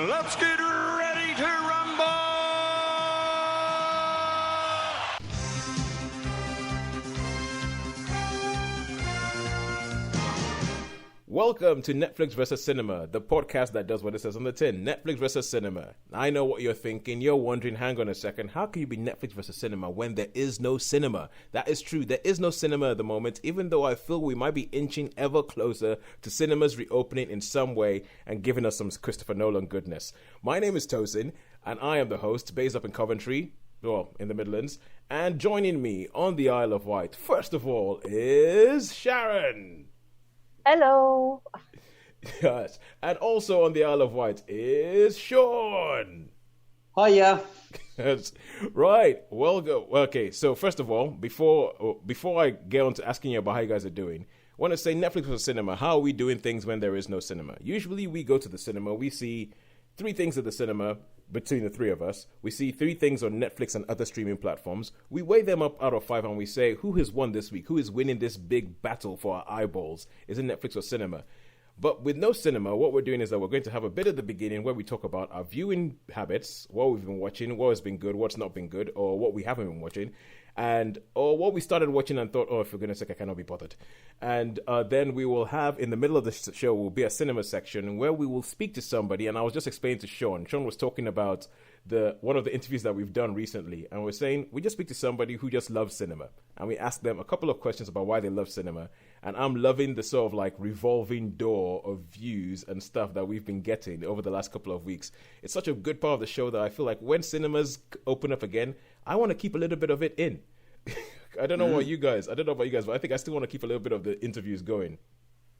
Let's get ready to rumble! Welcome to Netflix vs. Cinema, the podcast that does what it says on the tin. Netflix vs. Cinema. I know what you're thinking. You're wondering, hang on a second, how can you be Netflix vs. Cinema when there is no cinema? That is true. There is no cinema at the moment, even though I feel we might be inching ever closer to cinemas reopening in some way and giving us some Christopher Nolan goodness. My name is Tosin, and I am the host, based up in Coventry, well, in the Midlands. And joining me on the Isle of Wight, first of all, is Sharon. Hello. Yes. And also on the Isle of Wight is Shaun. Hiya. Yes. Right. Well, go. Okay. So first of all, before I get on to asking you about how you guys are doing, I want to say Netflix or cinema. How are we doing things when there is no cinema? Usually we go to the cinema. We see 3 things at the cinema between the 3 of us. We see 3 things on Netflix and other streaming platforms. We weigh them up out of 5 and we say, who has won this week? Who is winning this big battle for our eyeballs? Is it Netflix or cinema? But with no cinema, what we're doing is that we're going to have a bit at the beginning where we talk about our viewing habits, what we've been watching, what has been good, what's not been good, or what we haven't been watching, or what we started watching and thought, oh, for goodness sake, I cannot be bothered. And then we will have, in the middle of the show, will be a cinema section where we will speak to somebody. And I was just explaining to Shaun. Shaun was talking about one of the interviews that we've done recently. And we're saying, we just speak to somebody who just loves cinema. And we ask them a couple of questions about why they love cinema. And I'm loving the sort of like revolving door of views and stuff that we've been getting over the last couple of weeks. It's such a good part of the show that I feel like when cinemas open up again, I want to keep a little bit of it in. I don't know about you guys, but I think I still want to keep a little bit of the interviews going.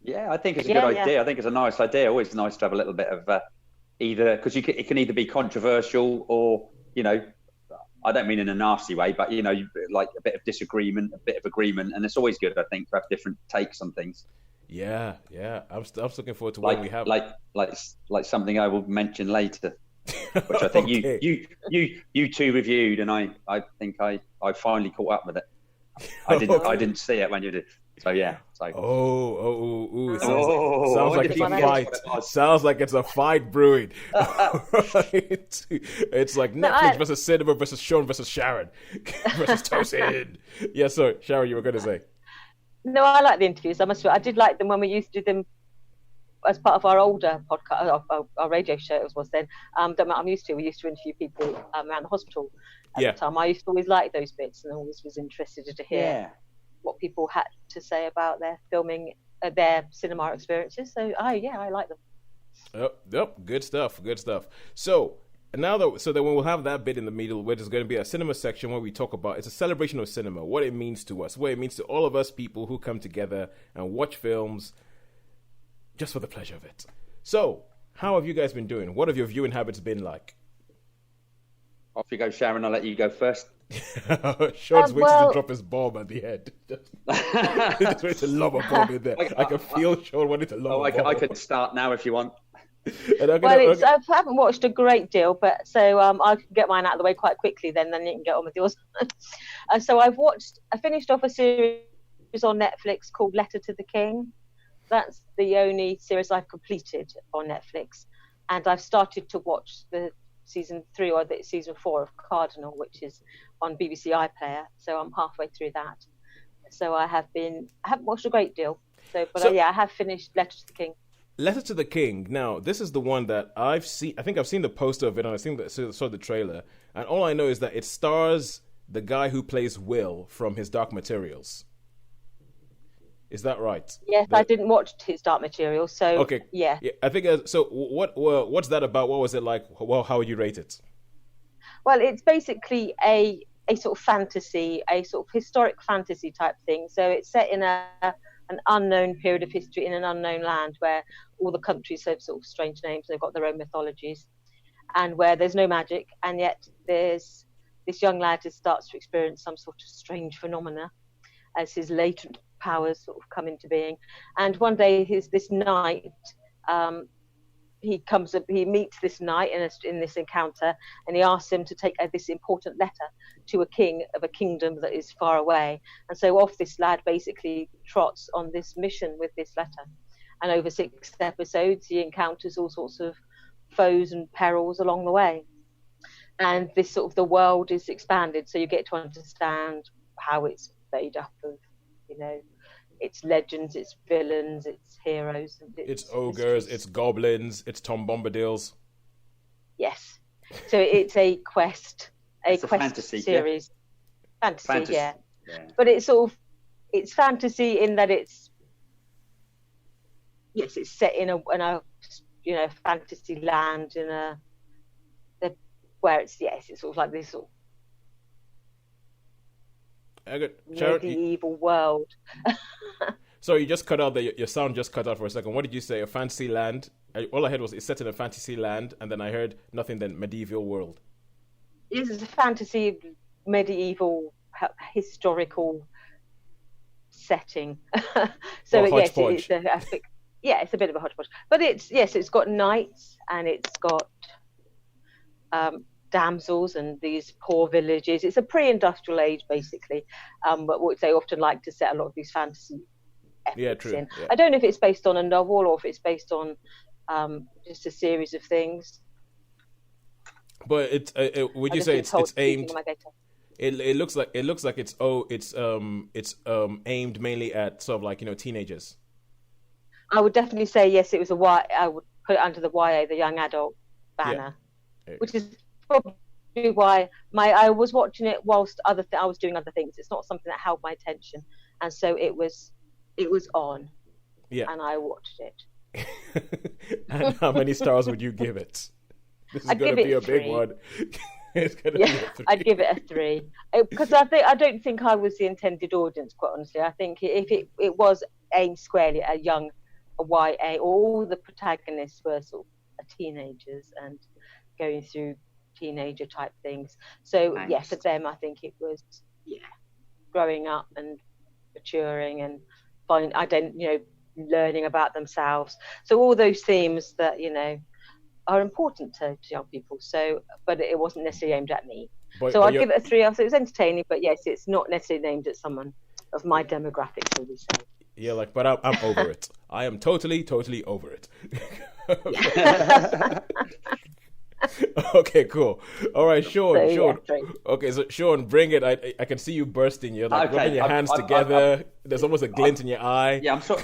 Yeah, I think it's a good idea. I think it's a nice idea. Always nice to have a little bit of either, because it can either be controversial or, you know, I don't mean in a nasty way, but, you know, like a bit of disagreement, a bit of agreement. And it's always good, I think, to have different takes on things. Yeah. I'm looking forward to what we have. Like something I will mention later, which I think okay. you 2 reviewed, and I think I finally caught up with it. I didn't see it when you did. So yeah. Sounds like it's a fight. Sounds like it's a fight brewing. Right? It's like Netflix versus cinema versus Shaun versus Sharon versus Tosin. Yeah, sorry, Sharon, you were going to say. No, I like the interviews. I did like them when we used to do them as part of our older podcast, our radio show it was then. I'm used to. We used to interview people around the hospital at the time. I used to always like those bits and always was interested to hear what people had to say about their filming, their cinema experiences. So, I like them. Yep, good stuff. So then we'll have that bit in the middle where there's going to be a cinema section where we talk about, it's a celebration of cinema, what it means to us, what it means to all of us people who come together and watch films just for the pleasure of it. So, how have you guys been doing? What have your viewing habits been like? Off you go, Sharon. I'll let you go first. Shaun's waiting to drop his bomb at the end. Just waiting to lob a bomb in there. I can feel Shaun wanting to lob a bomb. I could start now if you want. I haven't watched a great deal, but so I can get mine out of the way quite quickly. Then you can get on with yours. So I finished off a series on Netflix called Letter to the King. That's the only series I've completed on Netflix, and I've started to watch the season 3 or the season 4 of Cardinal, which is on BBC iPlayer. So I'm halfway through that. So I haven't watched a great deal. I have finished Letter to the King. Letter to the King. Now, this is the one that I've seen. I think I've seen the poster of it, and I saw the trailer. And all I know is that it stars the guy who plays Will from his Dark Materials. Is that right? Yes, I didn't watch his Dark Materials, so okay. Yeah, I think so. What's that about? What was it like? Well, how would you rate it? Well, it's basically a sort of fantasy, a sort of historic fantasy type thing. So it's set in an unknown period of history in an unknown land where all the countries have sort of strange names. They've got their own mythologies, and where there's no magic, and yet there's this young lad who starts to experience some sort of strange phenomena as his latent powers sort of come into being. And one day this knight, he meets this knight in this encounter, and he asks him to take this important letter to a king of a kingdom that is far away. And so off this lad basically trots on this mission with this letter. And over 6 episodes, he encounters all sorts of foes and perils along the way. And this sort of the world is expanded, so you get to understand how it's made up of, its legends, its villains, its heroes, and its ogres, its goblins, its Tom Bombadils. Yes, so it's a quest, fantasy series. Yeah. Fantasy, yeah. But it's fantasy in that it's set in a fantasy land where it's sort of like this sort of medieval world. Sorry, you just cut out. Your sound just cut out for a second. What did you say? A fantasy land? All I heard was it's set in a fantasy land, and then I heard nothing then medieval world. This is a fantasy, medieval, historical setting. So yes, it's a bit of a hodgepodge. But it's got knights and it's got damsels and these poor villages. It's a pre-industrial age, basically, but what they often like to set a lot of these fantasy epics in. Yeah. I don't know if it's based on a novel or if it's based on just a series of things. But would you say it's aimed? It looks like it's aimed mainly at sort of like teenagers. I would definitely say yes. It was I would put it under the YA, the young adult banner, which is probably why I was watching it whilst I was doing other things. It's not something that held my attention, and so it was on, and I watched it. And how many stars would you give it? This is going to be a big one. It's going to be a 3. I'd give it a 3 because I don't think I was the intended audience. Quite honestly, I think if it was aimed squarely at a YA, all the protagonists were sort of teenagers and going through teenager type things. So for them, I think it was growing up and maturing and learning about themselves. So all those themes that are important to young people. So, but it wasn't necessarily aimed at me. So I'd give it a 3. So it was entertaining, but yes, it's not necessarily aimed at someone of my demographic, shall we say. Yeah, but I'm over it. I am totally over it. Okay, cool. All right, Shaun. Okay, so Shaun, bring it. I can see you bursting. You're like rubbing your hands together. There's almost a glint in your eye. Yeah, I'm sure.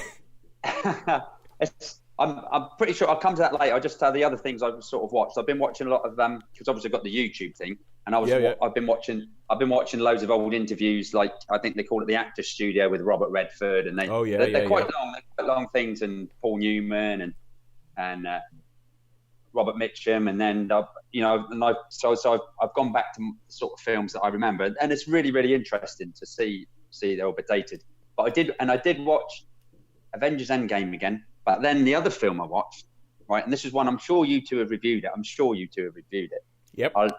I'm pretty sure I'll come to that later. I'll just tell the other things I've sort of watched. I've been watching a lot of because obviously I've got the YouTube thing, and I've been watching loads of old interviews. Like I think they call it the Actor Studio with Robert Redford, and they're quite long. They're quite long things, and Paul Newman and Robert Mitchum, and then I've gone back to the sort of films that I remember, and it's really, really interesting to see they're a bit dated. But I did watch Avengers Endgame again. But then the other film I watched, right, and this is one I'm sure you two have reviewed it. Yep. And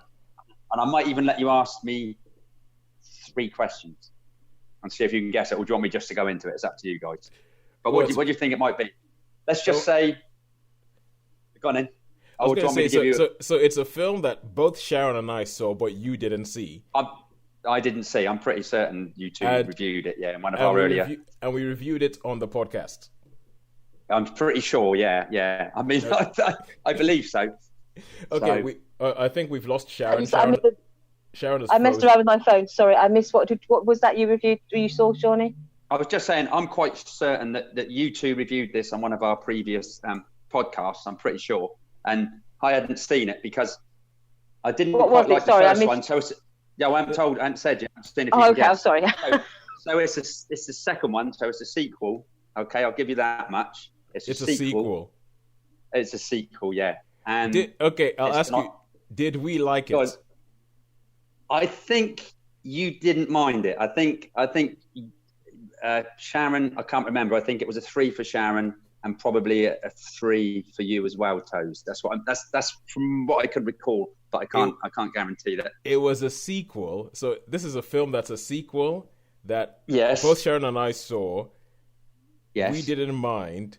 I might even let you ask me 3 questions and see if you can guess it, or do you want me just to go into it? It's up to you guys. But what do you think it might be? Let's just say, go on in. I was going to say, so it's a film that both Sharon and I saw, but you didn't see. I didn't see. I'm pretty certain you two reviewed it, in one of our earlier. And we reviewed it on the podcast. I'm pretty sure, yeah. I mean, I believe so. Okay, I think we've lost Sharon. Sharon has I messed around with my phone. Sorry, I missed what was that you reviewed? You saw, Shawnee? I was just saying, I'm quite certain that you two reviewed this on one of our previous podcasts. I'm pretty sure, and I hadn't seen it because I didn't quite like the first one. So I haven't said yet. I'm seeing if you can guess. I'm sorry. So it's the second one. So it's a sequel. Okay, I'll give you that much. It's a sequel. It's a sequel, yeah. And I'll ask you, did we like it? I think you didn't mind it. I think Sharon, I can't remember. I think it was a 3 for Sharon and probably a 3 for you as well, Toes. That's from what I could recall, but I can't guarantee that. It was a sequel. So this is a film that's a sequel that both Sharon and I saw. Yes. We didn't mind.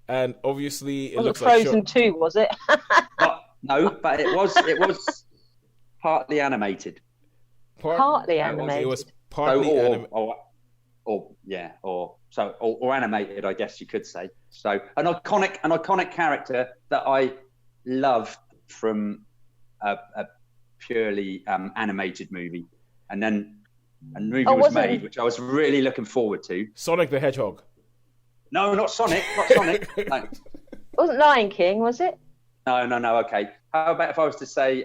And obviously it looks like Frozen 2, was it? but it was partly animated. Partly animated. It was partly animated. Or animated, I guess you could say. So an iconic character that I love from a purely animated movie, and then a movie was made, which I was really looking forward to. Sonic the Hedgehog. No, not Sonic. Not Sonic. No. It wasn't Lion King, was it? No. Okay. How about if I was to say,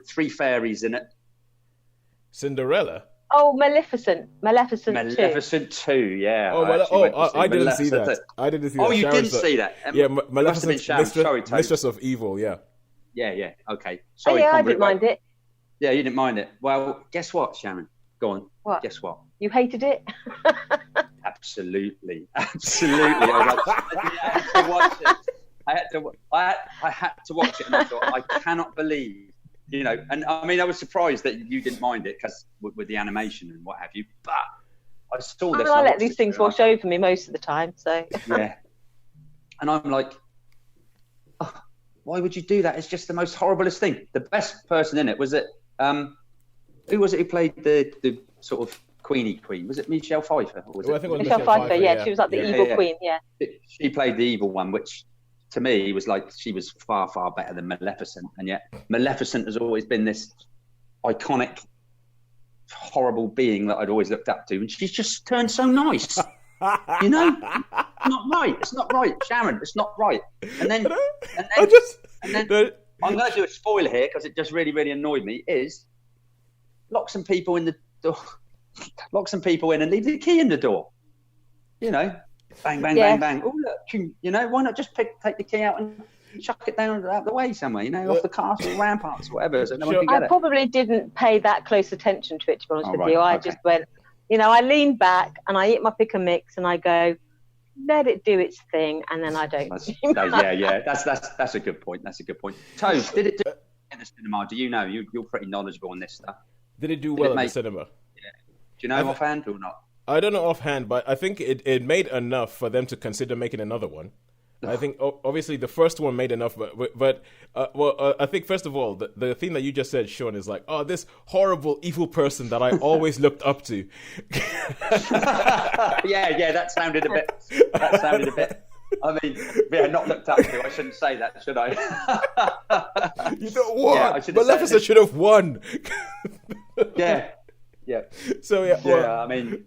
three fairies in it? Cinderella. Oh, Maleficent 2, yeah. I didn't see that. I didn't see that. Oh, you didn't see that? Yeah, Maleficent, Mistress of Evil, yeah. Yeah, okay. Sorry, I didn't mind it. Yeah, you didn't mind it. Well, guess what, Sharon? Go on. What? Guess what? You hated it? Absolutely. I was like, I had to watch it. I had to watch it, and I thought, I cannot believe, and I mean, I was surprised that you didn't mind it because with the animation and what have you, but I saw this. I let these things wash over me most of the time, so. Yeah. And I'm like, oh, why would you do that? It's just the most horriblest thing. The best person in it was it, who was it who played the sort of queen? Was it Michelle Pfeiffer? Or was I think it was Michelle Pfeiffer, yeah. She was like the evil queen, yeah. She played the evil one, which to me was like, she was far, far better than Maleficent. And yet Maleficent has always been this iconic, horrible being that I'd always looked up to. And she's just turned so nice. Not right. It's not right, Sharon. It's not right. And then I'm going to do a spoiler here because it just really, really annoyed me. Is lock some people in the door, lock some people in, and leave the key in the door. Bang, bang, bang, bang. Oh look, why not just take the key out and chuck it down out the way somewhere? Off the castle ramparts, or whatever. So no one can get it. I probably didn't pay that close attention to it, to be honest with you. I just went. I lean back and I eat my pick and mix and I go, let it do its thing, and then I don't. That's a good point. That's a good point. Toes, did it do in the cinema? Do you know? You're pretty knowledgeable on this stuff. Did it do well in the cinema? Yeah. Do you know offhand or not? I don't know offhand, but I think it made enough for them to consider making another one. I think obviously the first one made enough, but I think first of all the thing that you just said, Shaun, is like, oh, this horrible evil person that I always looked up to. yeah, that sounded a bit. I mean, not looked up to. I shouldn't say that, should I? You know what? Maleficent should have won. Yeah. So I mean.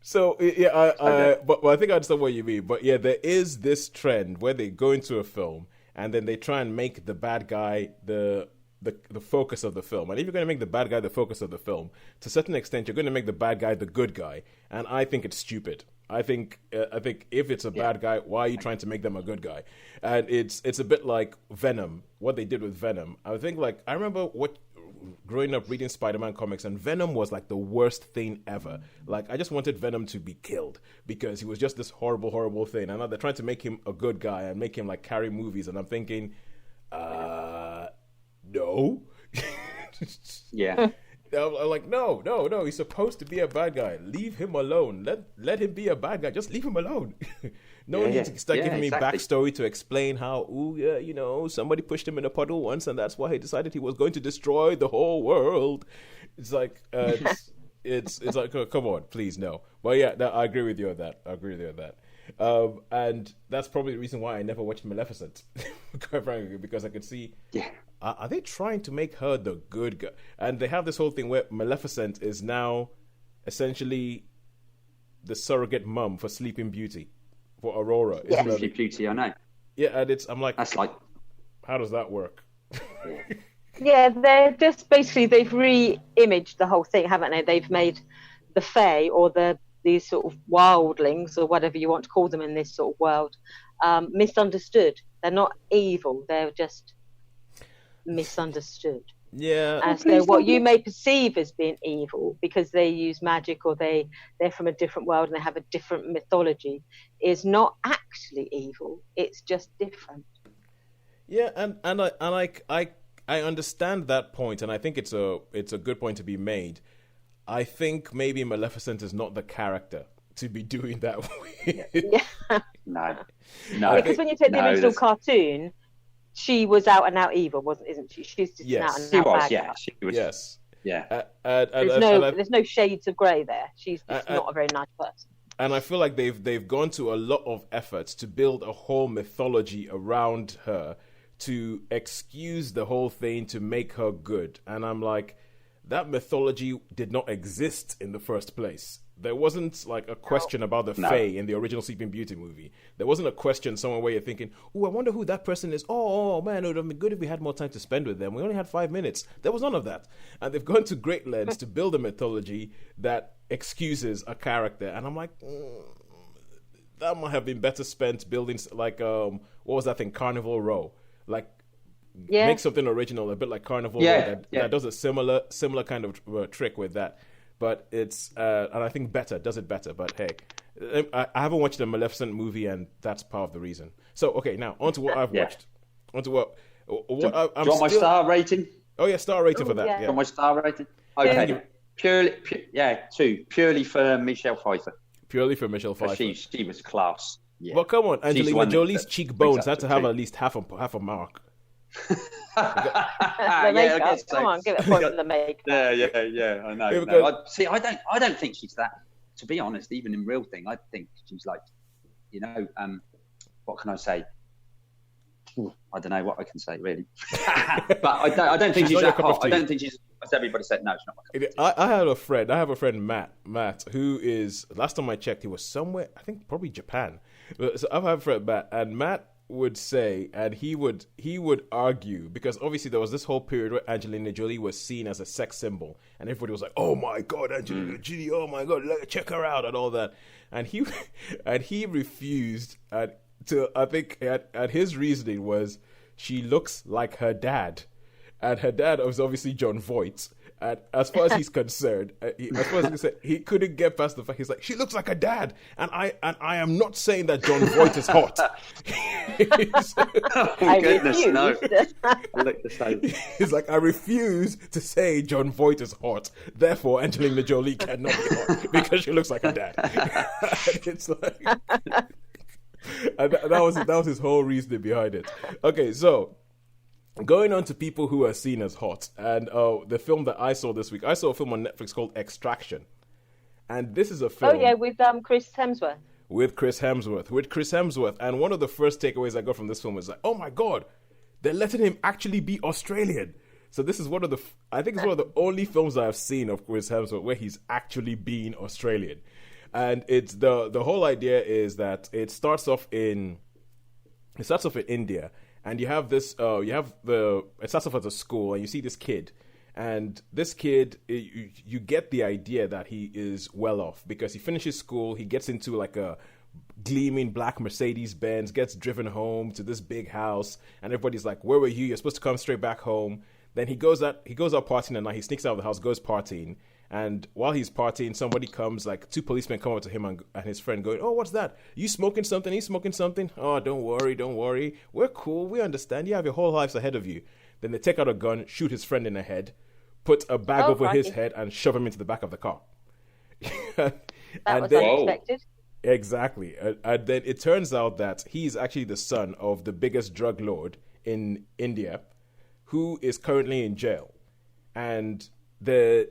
So but I think I understand what you mean. But yeah, there is this trend where they go into a film and then they try and make the bad guy the focus of the film. And if you're going to make the bad guy the focus of the film, to a certain extent, you're going to make the bad guy the good guy. And I think it's stupid. I think if it's a bad guy, why are you trying to make them a good guy? And it's a bit like Venom, what they did with Venom. I think I remember growing up reading Spider-Man comics, and Venom was like the worst thing ever. Like, I just wanted Venom to be killed because he was just this horrible, horrible thing. And now they're trying to make him a good guy and make him like carry movies. And I'm thinking, no. Yeah. I'm like, no. He's supposed to be a bad guy. Leave him alone. Let him be a bad guy. Just leave him alone. No one needs to start giving me backstory to explain how, somebody pushed him in a puddle once, and that's why he decided he was going to destroy the whole world. It's like, it's like, oh, come on, please, no. But yeah, I agree with you on that. And that's probably the reason why I never watched Maleficent, quite frankly, because I could see, are they trying to make her the good guy? And they have this whole thing where Maleficent is now essentially the surrogate mum for Sleeping Beauty. For Aurora. Sleeping Beauty, I know. Yeah, and I'm like, that's like, how does that work? Yeah, they're just basically, they've re-imaged the whole thing, haven't they? They've made the Fae, or these sort of wildlings, or whatever you want to call them in this sort of world, misunderstood. They're not evil, they're just misunderstood. Yeah. And so what you may perceive as being evil because they use magic, or they're from a different world and they have a different mythology, is not actually evil. It's just different. Yeah, and I understand that point, and I think it's a good point to be made. I think maybe Maleficent is not the character to be doing that way. Yeah. No. Because when you take the original cartoon, she was out and out evil, isn't she? She's just an out and out bad guy. She was. Yes. Yeah. There's no shades of grey there. She's just not a very nice person. And I feel like they've gone to a lot of efforts to build a whole mythology around her to excuse the whole thing, to make her good. And I'm like, that mythology did not exist in the first place. There wasn't like a question about the Fae in the original Sleeping Beauty movie. There wasn't a question somewhere where you're thinking, oh, I wonder who that person is. Oh, man, it would have been good if we had more time to spend with them. We only had 5 minutes. There was none of that. And they've gone to great lengths to build a mythology that excuses a character. And I'm like, that might have been better spent building, like, what was that thing, Carnival Row? Like, make something original, a bit like Carnival Row that does a similar kind of trick with that. But it's, and I think does it better. But hey, I haven't watched the Maleficent movie, and that's part of the reason. So, okay, now, on to what I've watched. On to what do you want my star rating? Oh, yeah, star rating for that. Yeah. Do you want my star rating? Okay. Purely for Michelle Pfeiffer. Purely for Michelle Pfeiffer. She was class. Yeah. But come on, Angelina Jolie's cheekbones had to have at least half a mark. The makeup. Come on, give it a point for the makeup. Yeah. I know. I don't think she's that. To be honest, even in real thing, I think she's like, what can I say? I don't know what I can say really. But I don't think she's that hot. I don't think she's. As everybody said, no, she's not my cup of tea. I have a friend, Matt, who is. Last time I checked, he was somewhere. I think probably Japan. So I have a friend, Matt, and Matt would say, and he would argue, because obviously there was this whole period where Angelina Jolie was seen as a sex symbol, and everybody was like, "Oh my God, Angelina Jolie! Oh my God, check her out!" and all that. And he refused. And I think his reasoning was she looks like her dad, and her dad was obviously John Voight. And as far as he's concerned, he couldn't get past the fact. He's like, she looks like her dad, and I am not saying that John Voight is hot. Oh goodness, no! I look the same. He's like, I refuse to say John Voight is hot. Therefore, Angelina Jolie cannot be hot because she looks like her dad. And it's like, and that was his whole reasoning behind it. Okay, so. Going on to people who are seen as hot, and the film that I saw this week, I saw a film on Netflix called Extraction, and this is a film. Oh yeah, with Chris Hemsworth. With Chris Hemsworth, and one of the first takeaways I got from this film was like, oh my God, they're letting him actually be Australian. So this is one of the, I think it's one of the only films I've seen of Chris Hemsworth where he's actually being Australian, and it's the whole idea is that it starts off in India. And you have this, it starts off as a school, and you see this kid. And this kid, you get the idea that he is well off because he finishes school, he gets into like a gleaming black Mercedes-Benz, gets driven home to this big house, and everybody's like, where were you? You're supposed to come straight back home. Then he goes out partying at night, he sneaks out of the house, goes partying. And while he's partying, somebody comes, like 2 policemen come up to him and his friend going, oh, what's that? You smoking something? He's smoking something? Oh, don't worry. We're cool. We understand. You have your whole lives ahead of you. Then they take out a gun, shoot his friend in the head, put a bag over his head, and shove him into the back of the car. That was unexpected. Exactly. And then it turns out that he's actually the son of the biggest drug lord in India, who is currently in jail. And so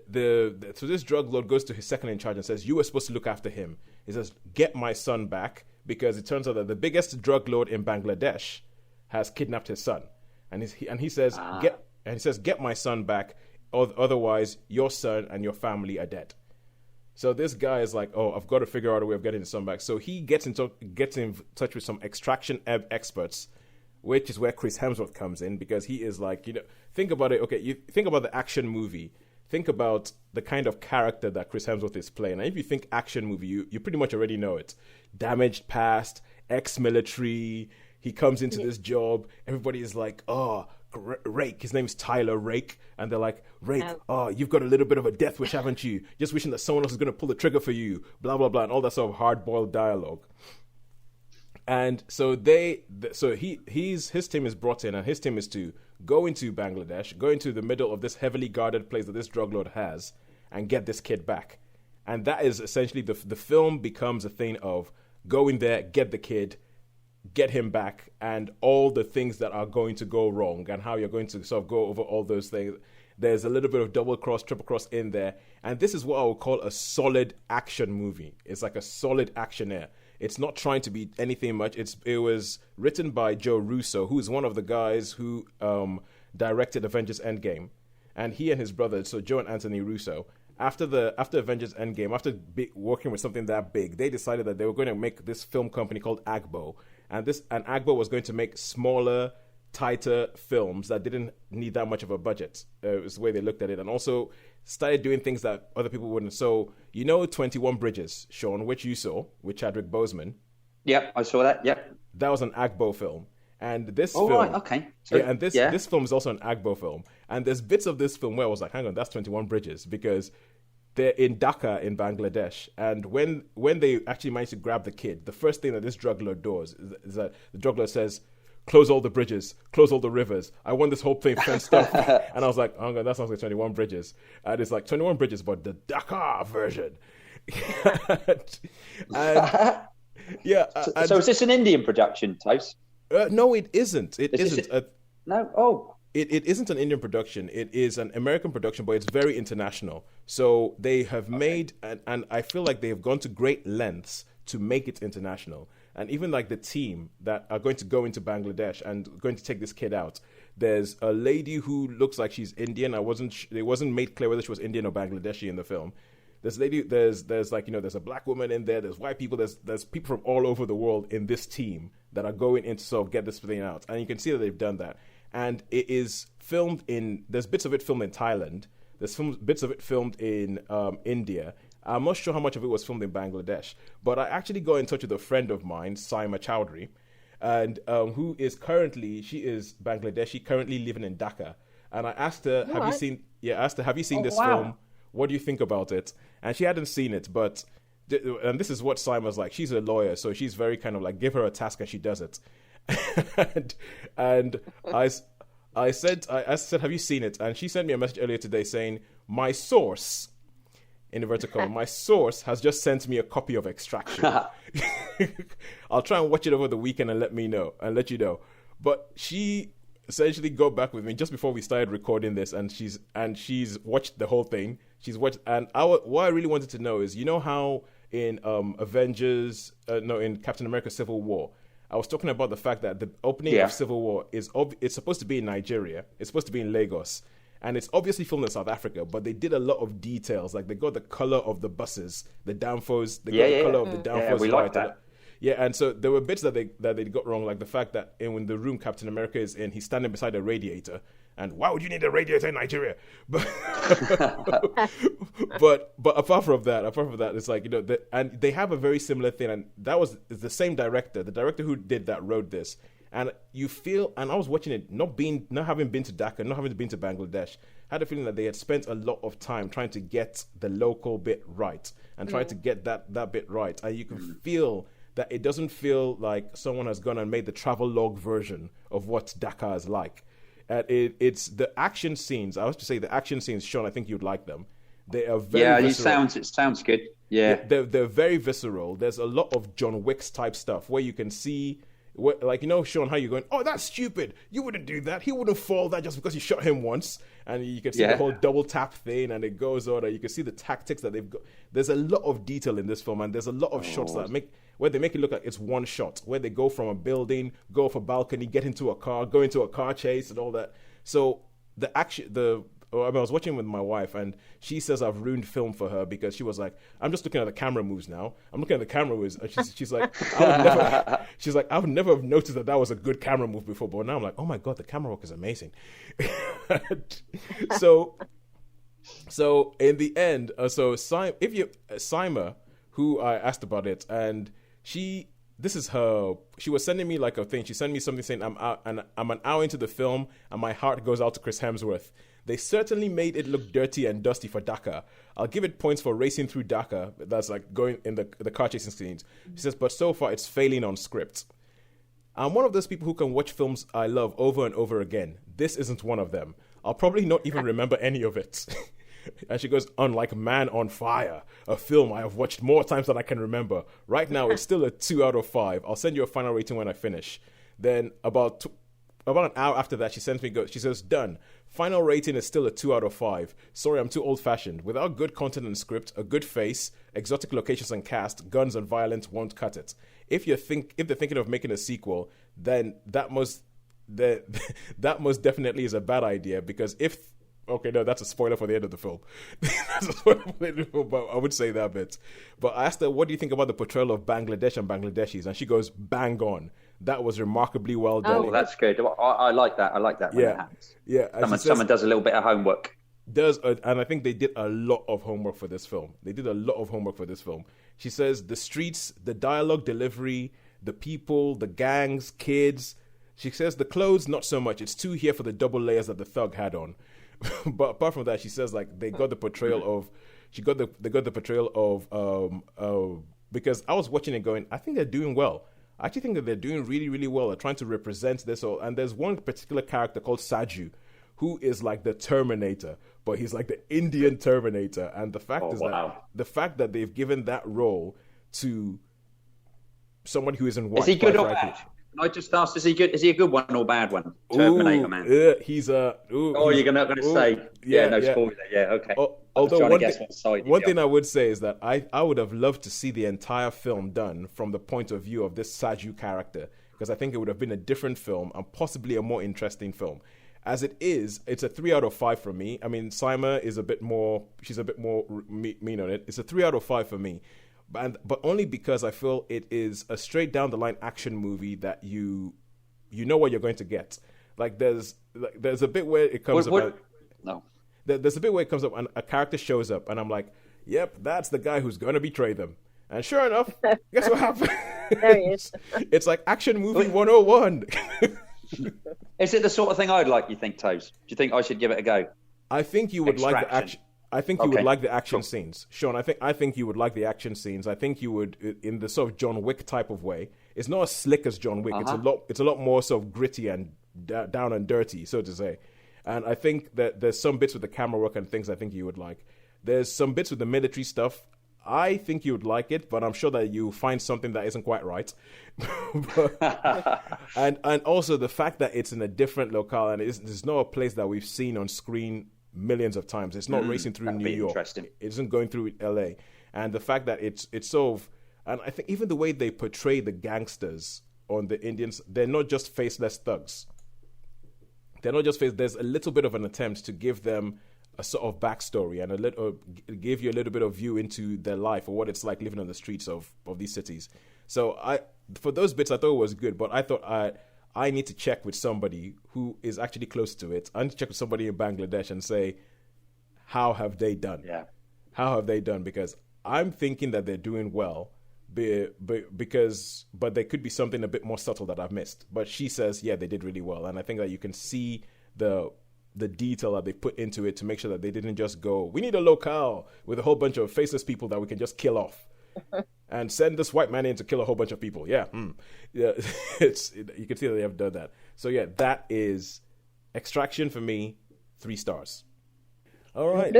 this drug lord goes to his second in charge and says, you were supposed to look after him. He says, get my son back, because it turns out that the biggest drug lord in Bangladesh has kidnapped his son. And he says, get my son back, otherwise your son and your family are dead. So this guy is like, oh, I've got to figure out a way of getting his son back. So he gets in touch with some extraction experts, which is where Chris Hemsworth comes in, because he is like, think about it. Okay, you think about the action movie. Think about the kind of character that Chris Hemsworth is playing. And if you think action movie, you pretty much already know it. Damaged past, ex-military. He comes into this job. Everybody is like, oh, Rake. His name is Tyler Rake. And they're like, Rake, you've got a little bit of a death wish, haven't you? Just wishing that someone else is going to pull the trigger for you. Blah, blah, blah. And all that sort of hard-boiled dialogue. And so his team is brought in, and his team is to go into Bangladesh, go into the middle of this heavily guarded place that this drug lord has, and get this kid back. And that is essentially the film becomes a thing of go in there, get the kid, get him back, and all the things that are going to go wrong, and how you're going to sort of go over all those things. There's a little bit of double cross, triple cross in there. And this is what I would call a solid action movie. It's like a solid actionaire. It's not trying to be anything much. It was written by Joe Russo, who is one of the guys who directed Avengers Endgame. And he and his brother, so Joe and Anthony Russo, after Avengers Endgame, after working with something that big, they decided that they were going to make this film company called Agbo. And Agbo was going to make smaller, tighter films that didn't need that much of a budget. It was the way they looked at it. And also started doing things that other people wouldn't. So, 21 Bridges, Shaun, which you saw with Chadwick Boseman. Yep, I saw that, yep. That was an Agbo film. And this film... right, okay. So, yeah, and this film is also an Agbo film. And there's bits of this film where I was like, hang on, that's 21 Bridges, because they're in Dhaka in Bangladesh. And when they actually managed to grab the kid, the first thing that this drug lord does is that the drug lord says, close all the bridges, close all the rivers. I want this whole thing fenced off. And I was like, oh, that sounds like 21 Bridges. And it's like 21 Bridges, but the Dhaka version. Yeah. So is this an Indian production, Tos? No, it isn't. It isn't. No? Oh. It isn't an Indian production. It is an American production, but it's very international. So they have made, and I feel like they have gone to great lengths to make it international. And even like the team that are going to go into Bangladesh and going to take this kid out, there's a lady who looks like she's Indian. It wasn't made clear whether she was Indian or Bangladeshi in the film. There's there's a black woman in there. There's white people. There's people from all over the world in this team that are going in to sort of get this thing out. And you can see that they've done that. And it is filmed there's bits of it filmed in Thailand. There's bits of it filmed in India. I'm not sure how much of it was filmed in Bangladesh. But I actually got in touch with a friend of mine, Sayma Chowdhury, and who is she is Bangladeshi, currently living in Dhaka. And I asked her, have you seen this film? What do you think about it? And she hadn't seen it, but and this is what Sayma's like. She's a lawyer, so she's very kind of like, give her a task and she does it. and I said, have you seen it? And she sent me a message earlier today saying, my source, in inverted commas, my source has just sent me a copy of Extraction. I'll try and watch it over the weekend and let you know. But she essentially got back with me just before we started recording this, and she's watched the whole thing. What I really wanted to know is, how in in Captain America Civil War, I was talking about the fact that the opening of Civil War it's supposed to be in Nigeria. It's supposed to be in Lagos. And it's obviously filmed in South Africa, but they did a lot of details. Like they got the color of the buses, the downfos. They got the color of the downfos. Yeah, we like that. Yeah, and so there were bits that they got wrong, like the fact that in the room Captain America is in, he's standing beside a radiator. And why would you need a radiator in Nigeria? But but apart from that, it's like, and they have a very similar thing, and it's the same director. The director who did that wrote this. And you feel, and I was watching it, not having been to Dhaka, not having been to Bangladesh, had a feeling that they had spent a lot of time trying to get the local bit right and trying to get that bit right. And you can feel that it doesn't feel like someone has gone and made the travel log version of what Dhaka is like. And it's the action scenes. I was to say the action scenes, Shaun, I think you'd like them. They are very visceral. It sounds good. Yeah. They're very visceral. There's a lot of John Wick's type stuff where you can see, Shaun, how you're going, oh, that's stupid. You wouldn't do that. He wouldn't fall that just because you shot him once. And you can see the whole double tap thing, and it goes on. And you can see the tactics that they've got. There's a lot of detail in this film, and there's a lot of shots where they make it look like it's one shot, where they go from a building, go off a balcony, get into a car, go into a car chase, and all that. So I was watching with my wife, and she says I've ruined film for her because she was like, I'm just looking at the camera moves now. I'm looking at the camera moves. And she's like, I would never have noticed that was a good camera move before. But now I'm like, oh my God, the camera work is amazing. So in the end, Sayma, who I asked about it, and she was sending me like a thing. She sent me something saying I'm an hour into the film and my heart goes out to Chris Hemsworth. They certainly made it look dirty and dusty for Dhaka. I'll give it points for racing through Dhaka. That's like going in the car chasing scenes. She says, but so far it's failing on script. I'm one of those people who can watch films I love over and over again. This isn't one of them. I'll probably not even remember any of it. And she goes, unlike Man on Fire, a film I have watched more times than I can remember. Right now, it's still a 2 out of 5. I'll send you a final rating when I finish. Then about an hour after that, she says, done. Final rating is still a 2 out of 5. Sorry, I'm too old-fashioned. Without good content and script, a good face, exotic locations and cast, guns and violence won't cut it. If they're thinking of making a sequel, then that most definitely is a bad idea, because okay, no, that's a spoiler for the end of the film. That's a spoiler for the end of the film, but I would say that bit. But I asked her, what do you think about the portrayal of Bangladesh and Bangladeshis? And she goes, bang on. That was remarkably well done. Oh, that's good. I like that. I like that when it happens. Yeah. Someone does a little bit of homework. And I think they did a lot of homework for this film. She says the streets, the dialogue delivery, the people, the gangs, kids. She says the clothes, not so much. It's too here for the double layers that the thug had on. But apart from that, she says like they got the portrayal of. They got the portrayal of because I was watching it going, I think they're doing well. I actually think that they're doing really, really well. They're trying to represent this all. And there's one particular character called Saju, who is like the Terminator, but he's like the Indian Terminator. And the fact that they've given that role to someone who isn't white. Is he good or bad? Can I just ask, is he good? Is he a good one or bad one? Terminator man. He's a. You're not going to say. Spoiler. Yeah, okay. Although one thing I would say is that I would have loved to see the entire film done from the point of view of this Saju character, because I think it would have been a different film and possibly a more interesting film. As it is, it's a 3 out of 5 for me. I mean, Sayma is she's a bit more mean on it. It's a 3 out of 5 for me. But only because I feel it is a straight down the line action movie that you know what you're going to get. Like there's a bit where it comes up. No. There's a bit where it comes up and a character shows up and I'm like, yep, that's the guy who's going to betray them. And sure enough, guess what happened? There he is. It's like action movie 101. Is it the sort of thing I'd like, you think, Toes? Do you think I should give it a go? I think you would like the action. I think you would like the action scenes, Shaun. I think you would like the action scenes. I think you would, in the sort of John Wick type of way. It's not as slick as John Wick. It's a lot more sort of gritty and down and dirty, so to say. And I think that there's some bits with the camera work and things I think you would like. There's some bits with the military stuff. I think you would like it, but I'm sure that you find something that isn't quite right. and also the fact that it's in a different locale and it's not a place that we've seen on screen millions of times. It's not racing through New York. It isn't going through LA. And the fact that it's sort of, and I think even the way they portray the gangsters on the Indians, they're not just faceless thugs. They're not just there's a little bit of an attempt to give them a sort of backstory and give you a little bit of view into their life or what it's like living on the streets of these cities. So for those bits I thought it was good, but I thought I need to check with somebody who is actually close to it. I need to check with somebody in Bangladesh and say, how have they done? Yeah. How have they done? Because I'm thinking that they're doing well, but there could be something a bit more subtle that I've missed. But she says, yeah, they did really well. And I think that you can see the detail that they put into it to make sure that they didn't just go, we need a locale with a whole bunch of faceless people that we can just kill off. And send this white man in to kill a whole bunch of people. Yeah, you can see that they have done that. So yeah, that is Extraction for me, 3 stars. All right.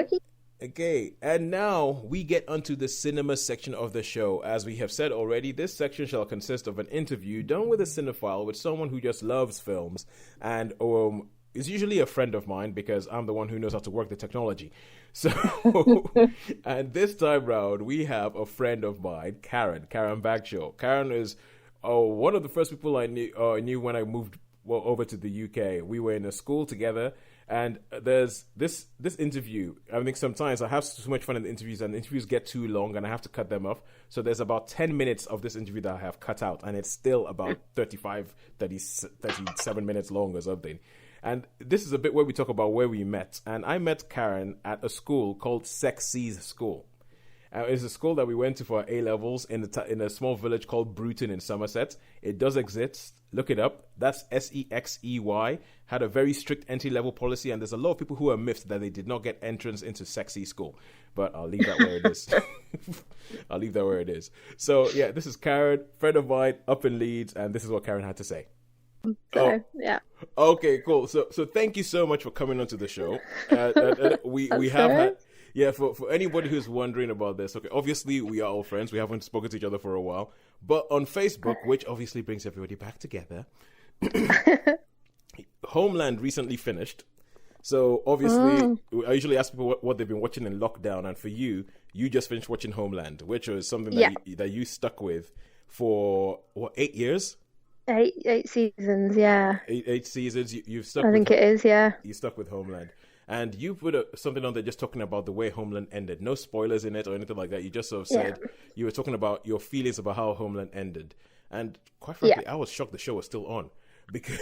Okay, and now we get onto the cinema section of the show. As we have said already, this section shall consist of an interview done with a cinephile, with someone who just loves films, and is usually a friend of mine because I'm the one who knows how to work the technology. So, and this time round, we have a friend of mine, Karen Bagshaw. Karen is one of the first people I knew when I moved over to the UK. We were in a school together, and there's this interview. I think sometimes I have so much fun in the interviews, and the interviews get too long, and I have to cut them off. So there's about 10 minutes of this interview that I have cut out, and it's still about 37 minutes long or something. And this is a bit where we talk about where we met. And I met Karen at a school called Sexy's School. It's a school that we went to for our A-levels in a small village called Bruton in Somerset. It does exist. Look it up. That's Sexey. Had a very strict entry-level policy, and there's a lot of people who are miffed that they did not get entrance into Sexy School. But I'll leave that where it is. So, yeah, this is Karen, friend of mine, up in Leeds, and this is what Karen had to say. Yeah. Okay, cool. So thank you so much for coming onto the show. We have had, for anybody who's wondering about this, okay, obviously we are all friends. We haven't spoken to each other for a while, but on Facebook, which obviously brings everybody back together, Homeland recently finished. So obviously, I usually ask people what they've been watching in lockdown, and for you, you just finished watching Homeland, which was something that you stuck with for 8 years? Eight seasons, yeah. Eight seasons. You've stuck. I think it is, yeah. You stuck with Homeland, and you put something on there just talking about the way Homeland ended. No spoilers in it or anything like that. You just sort of said you were talking about your feelings about how Homeland ended, and quite frankly, I was shocked the show was still on because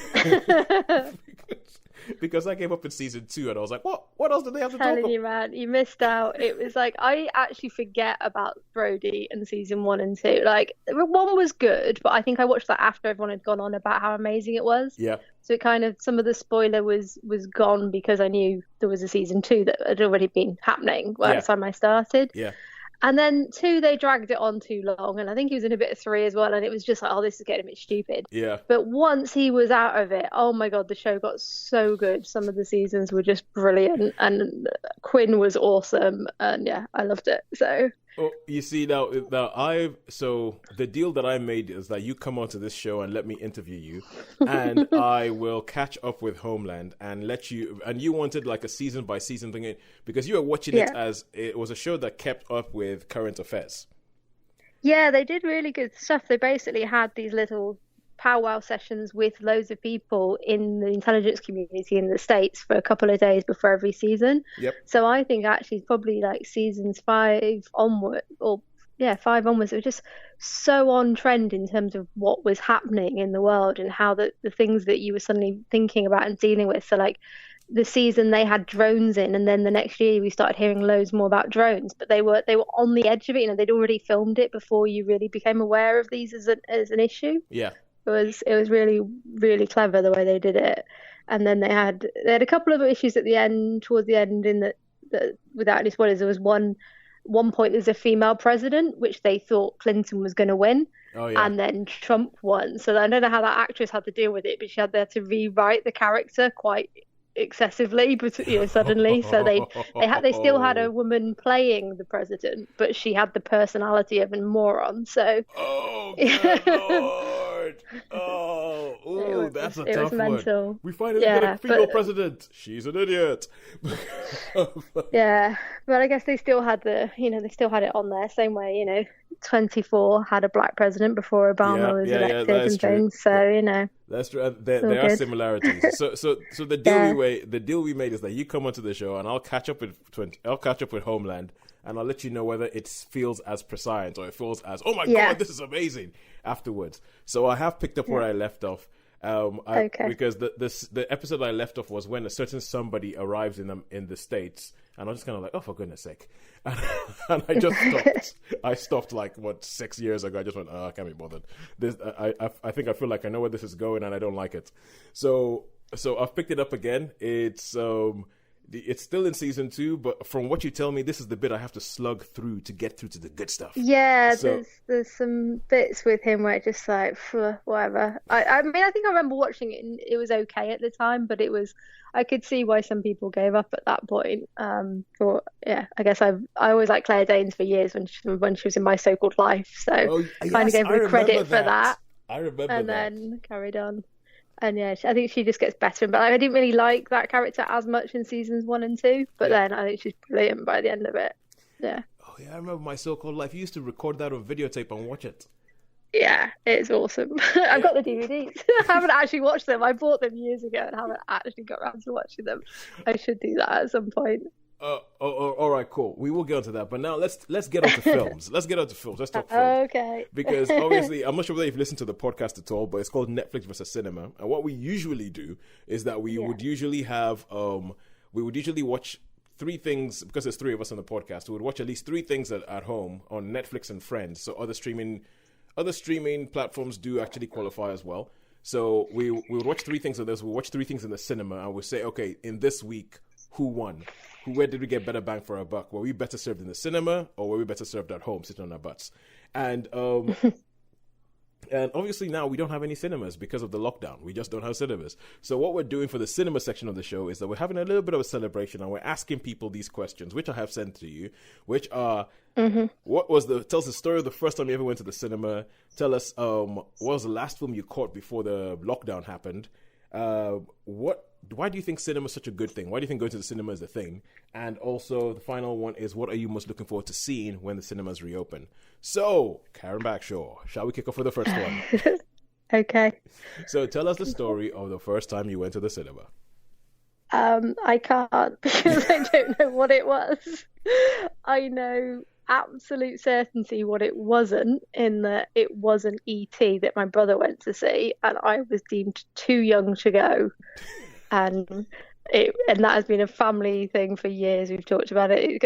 because I gave up in season 2, and I was like, what else did they have to talk about? Telling you, man, you missed out. It was like, I actually forget about Brody and season 1 and 2. Like, 1 was good, but I think I watched that after everyone had gone on about how amazing it was. Yeah. So it kind of, some of the spoiler was gone because I knew there was a season 2 that had already been happening by the time I started. Yeah. And then 2, they dragged it on too long. And I think he was in a bit of 3 as well. And it was just like, oh, this is getting a bit stupid. Yeah. But once he was out of it, oh my God, the show got so good. Some of the seasons were just brilliant. And Quinn was awesome. And yeah, I loved it. So... Oh, you see so the deal that I made is that you come onto this show and let me interview you, and I will catch up with Homeland and let you. And you wanted like a season by season thing because you were watching it as it was a show that kept up with current affairs. Yeah, they did really good stuff. They basically had these little powwow sessions with loads of people in the intelligence community in the States for a couple of days before every season. Yep. So I think actually probably like seasons 5 onward, or 5 onwards, it was just so on trend in terms of what was happening in the world and how the things that you were suddenly thinking about and dealing with. So like the season they had drones in, and then the next year we started hearing loads more about drones, but they were on the edge of it. You know, they'd already filmed it before you really became aware of these as an issue. Yeah. It was really, really clever the way they did it. And then they had a couple of issues at the end, towards the end, in that without any spoilers, there was one point there's a female president, which they thought Clinton was going to win. Oh, yeah. And then Trump won. So I don't know how that actress had to deal with it, but she had to rewrite the character quite excessively, but suddenly. So they still had a woman playing the president, but she had the personality of a moron. So good Lord. That's a tough one. We finally got a female president. She's an idiot. Yeah, but I guess they still had it on there, same way 24 had a black president before Obama was elected and things. So that's true. There are similarities. So the deal we made is that you come onto the show and I'll catch up with Homeland, and I'll let you know whether it feels as precise or it feels as God, this is amazing afterwards. So I have picked up where I left off. Because the episode I left off was when a certain somebody arrives in the States, and I was just kind of like, oh, for goodness sake. And I just stopped. I stopped 6 years ago. I just went, I can't be bothered. I think I feel like I know where this is going, and I don't like it. So I've picked it up again. It's still in season 2, but from what you tell me, this is the bit I have to slug through to get through to the good stuff. Yeah, there's some bits with him where it's just like, whatever. I mean, I think I remember watching it and it was okay at the time, but I could see why some people gave up at that point. But yeah, I guess I always liked Claire Danes for years when she was in My So-Called Life, so kind of gave her credit for that. I remember and then carried on. And yeah, I think she just gets better. But I didn't really like that character as much in seasons 1 and 2. But then I think she's brilliant by the end of it. Yeah. Oh yeah, I remember My So-Called Life. You used to record that on videotape and watch it. Yeah, it's awesome. I've got the DVDs. I haven't actually watched them. I bought them years ago and haven't actually got around to watching them. I should do that at some point. All right, cool. We will get onto that, but now let's get onto films. Let's talk films. Okay. Because obviously, I'm not sure whether you've listened to the podcast at all, but it's called Netflix versus Cinema. And what we usually do is that we would usually watch 3 things, because there's 3 of us on the podcast. We would watch at least 3 things at home on Netflix and Friends. So other streaming platforms do actually qualify as well. So we would watch 3 things of this. We'll watch 3 things in the cinema, and we'll say, okay, in this week, who won? Where did we get better bang for our buck? Were we better served in the cinema, or were we better served at home, sitting on our butts? And and obviously now we don't have any cinemas because of the lockdown. We just don't have cinemas. So what we're doing for the cinema section of the show is that we're having a little bit of a celebration, and we're asking people these questions, which I have sent to you, which are, tell us the story of the first time you ever went to the cinema. Tell us, what was the last film you caught before the lockdown happened? Why do you think cinema is such a good thing? Why do you think going to the cinema is a thing? And also, the final one is, what are you most looking forward to seeing when the cinemas reopen? So, Karen Bagshaw, shall we kick off with the first one? Okay. So, tell us the story of the first time you went to the cinema. I can't because I don't know what it was. I know absolute certainty what it wasn't, in that it wasn't E.T. that my brother went to see, and I was deemed too young to go. And that has been a family thing for years. We've talked about it.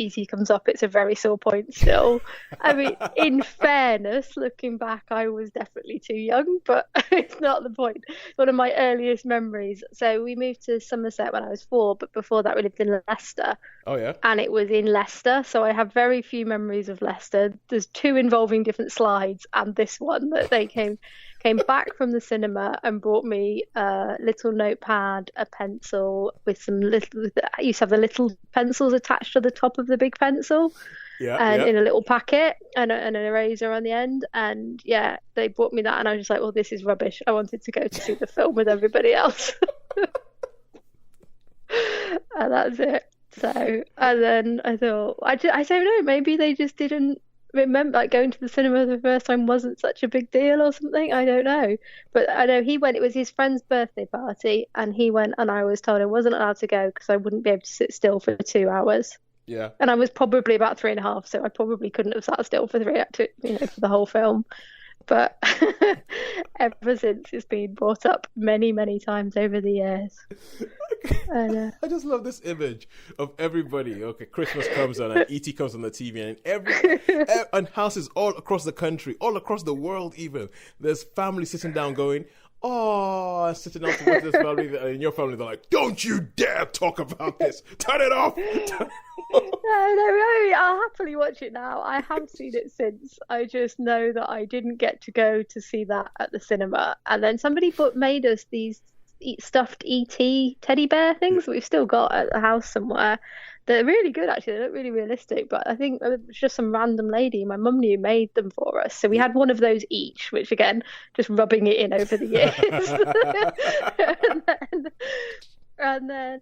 E.T. comes up, it's a very sore point still. I mean, in fairness, looking back, I was definitely too young, but it's not the point. It's one of my earliest memories. So we moved to Somerset when I was 4, but before that we lived in Leicester. Oh, yeah? And it was in Leicester, so I have very few memories of Leicester. There's 2 involving different slides, and this one that they came back from the cinema and brought me a little notepad, a pencil with some little. I used to have the little pencils attached to the top of the big pencil, in a little packet, and an eraser on the end. And yeah, they brought me that, and I was just like, "Well, this is rubbish." I wanted to go to see the film with everybody else, and that's it. So, and then I thought, I don't know, maybe they just didn't remember, like, going to the cinema the first time wasn't such a big deal or something. I don't know, but I know he went. It was his friend's birthday party, and he went, and I was told I wasn't allowed to go because I wouldn't be able to sit still for 2 hours. Yeah, and I was probably about 3.5, so I probably couldn't have sat still for for the whole film. But ever since, it's been brought up many, many times over the years. And, I just love this image of everybody. Okay, Christmas comes on and E.T. comes on the TV, and and houses all across the country, all across the world even, there's families sitting down going, "Oh," sitting down to watch this family, and your family, they're like, "Don't you dare talk about this. Turn it off." No, I'll happily watch it now. I have seen it since. I just know that I didn't get to go to see that at the cinema. And then somebody made us these stuffed E.T. teddy bear things that we've still got at the house somewhere. They're really good, actually. They look really realistic, but I think it was just some random lady my mum knew made them for us. So we had one of those each, which, again, just rubbing it in over the years. And then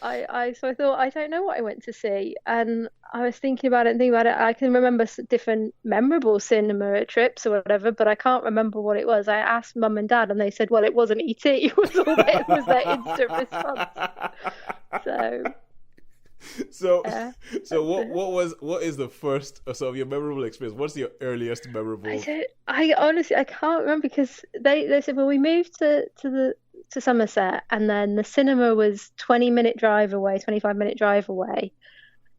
I thought, I don't know what I went to see, and I was thinking about it. I can remember different memorable cinema trips or whatever, but I can't remember what it was. I asked Mum and Dad, and they said, "Well, it wasn't E.T." It was their instant response. So what is the first of your memorable experience? What's your earliest memorable? I honestly can't remember, because they said, well, we moved to Somerset, and then the cinema was 25-minute drive away,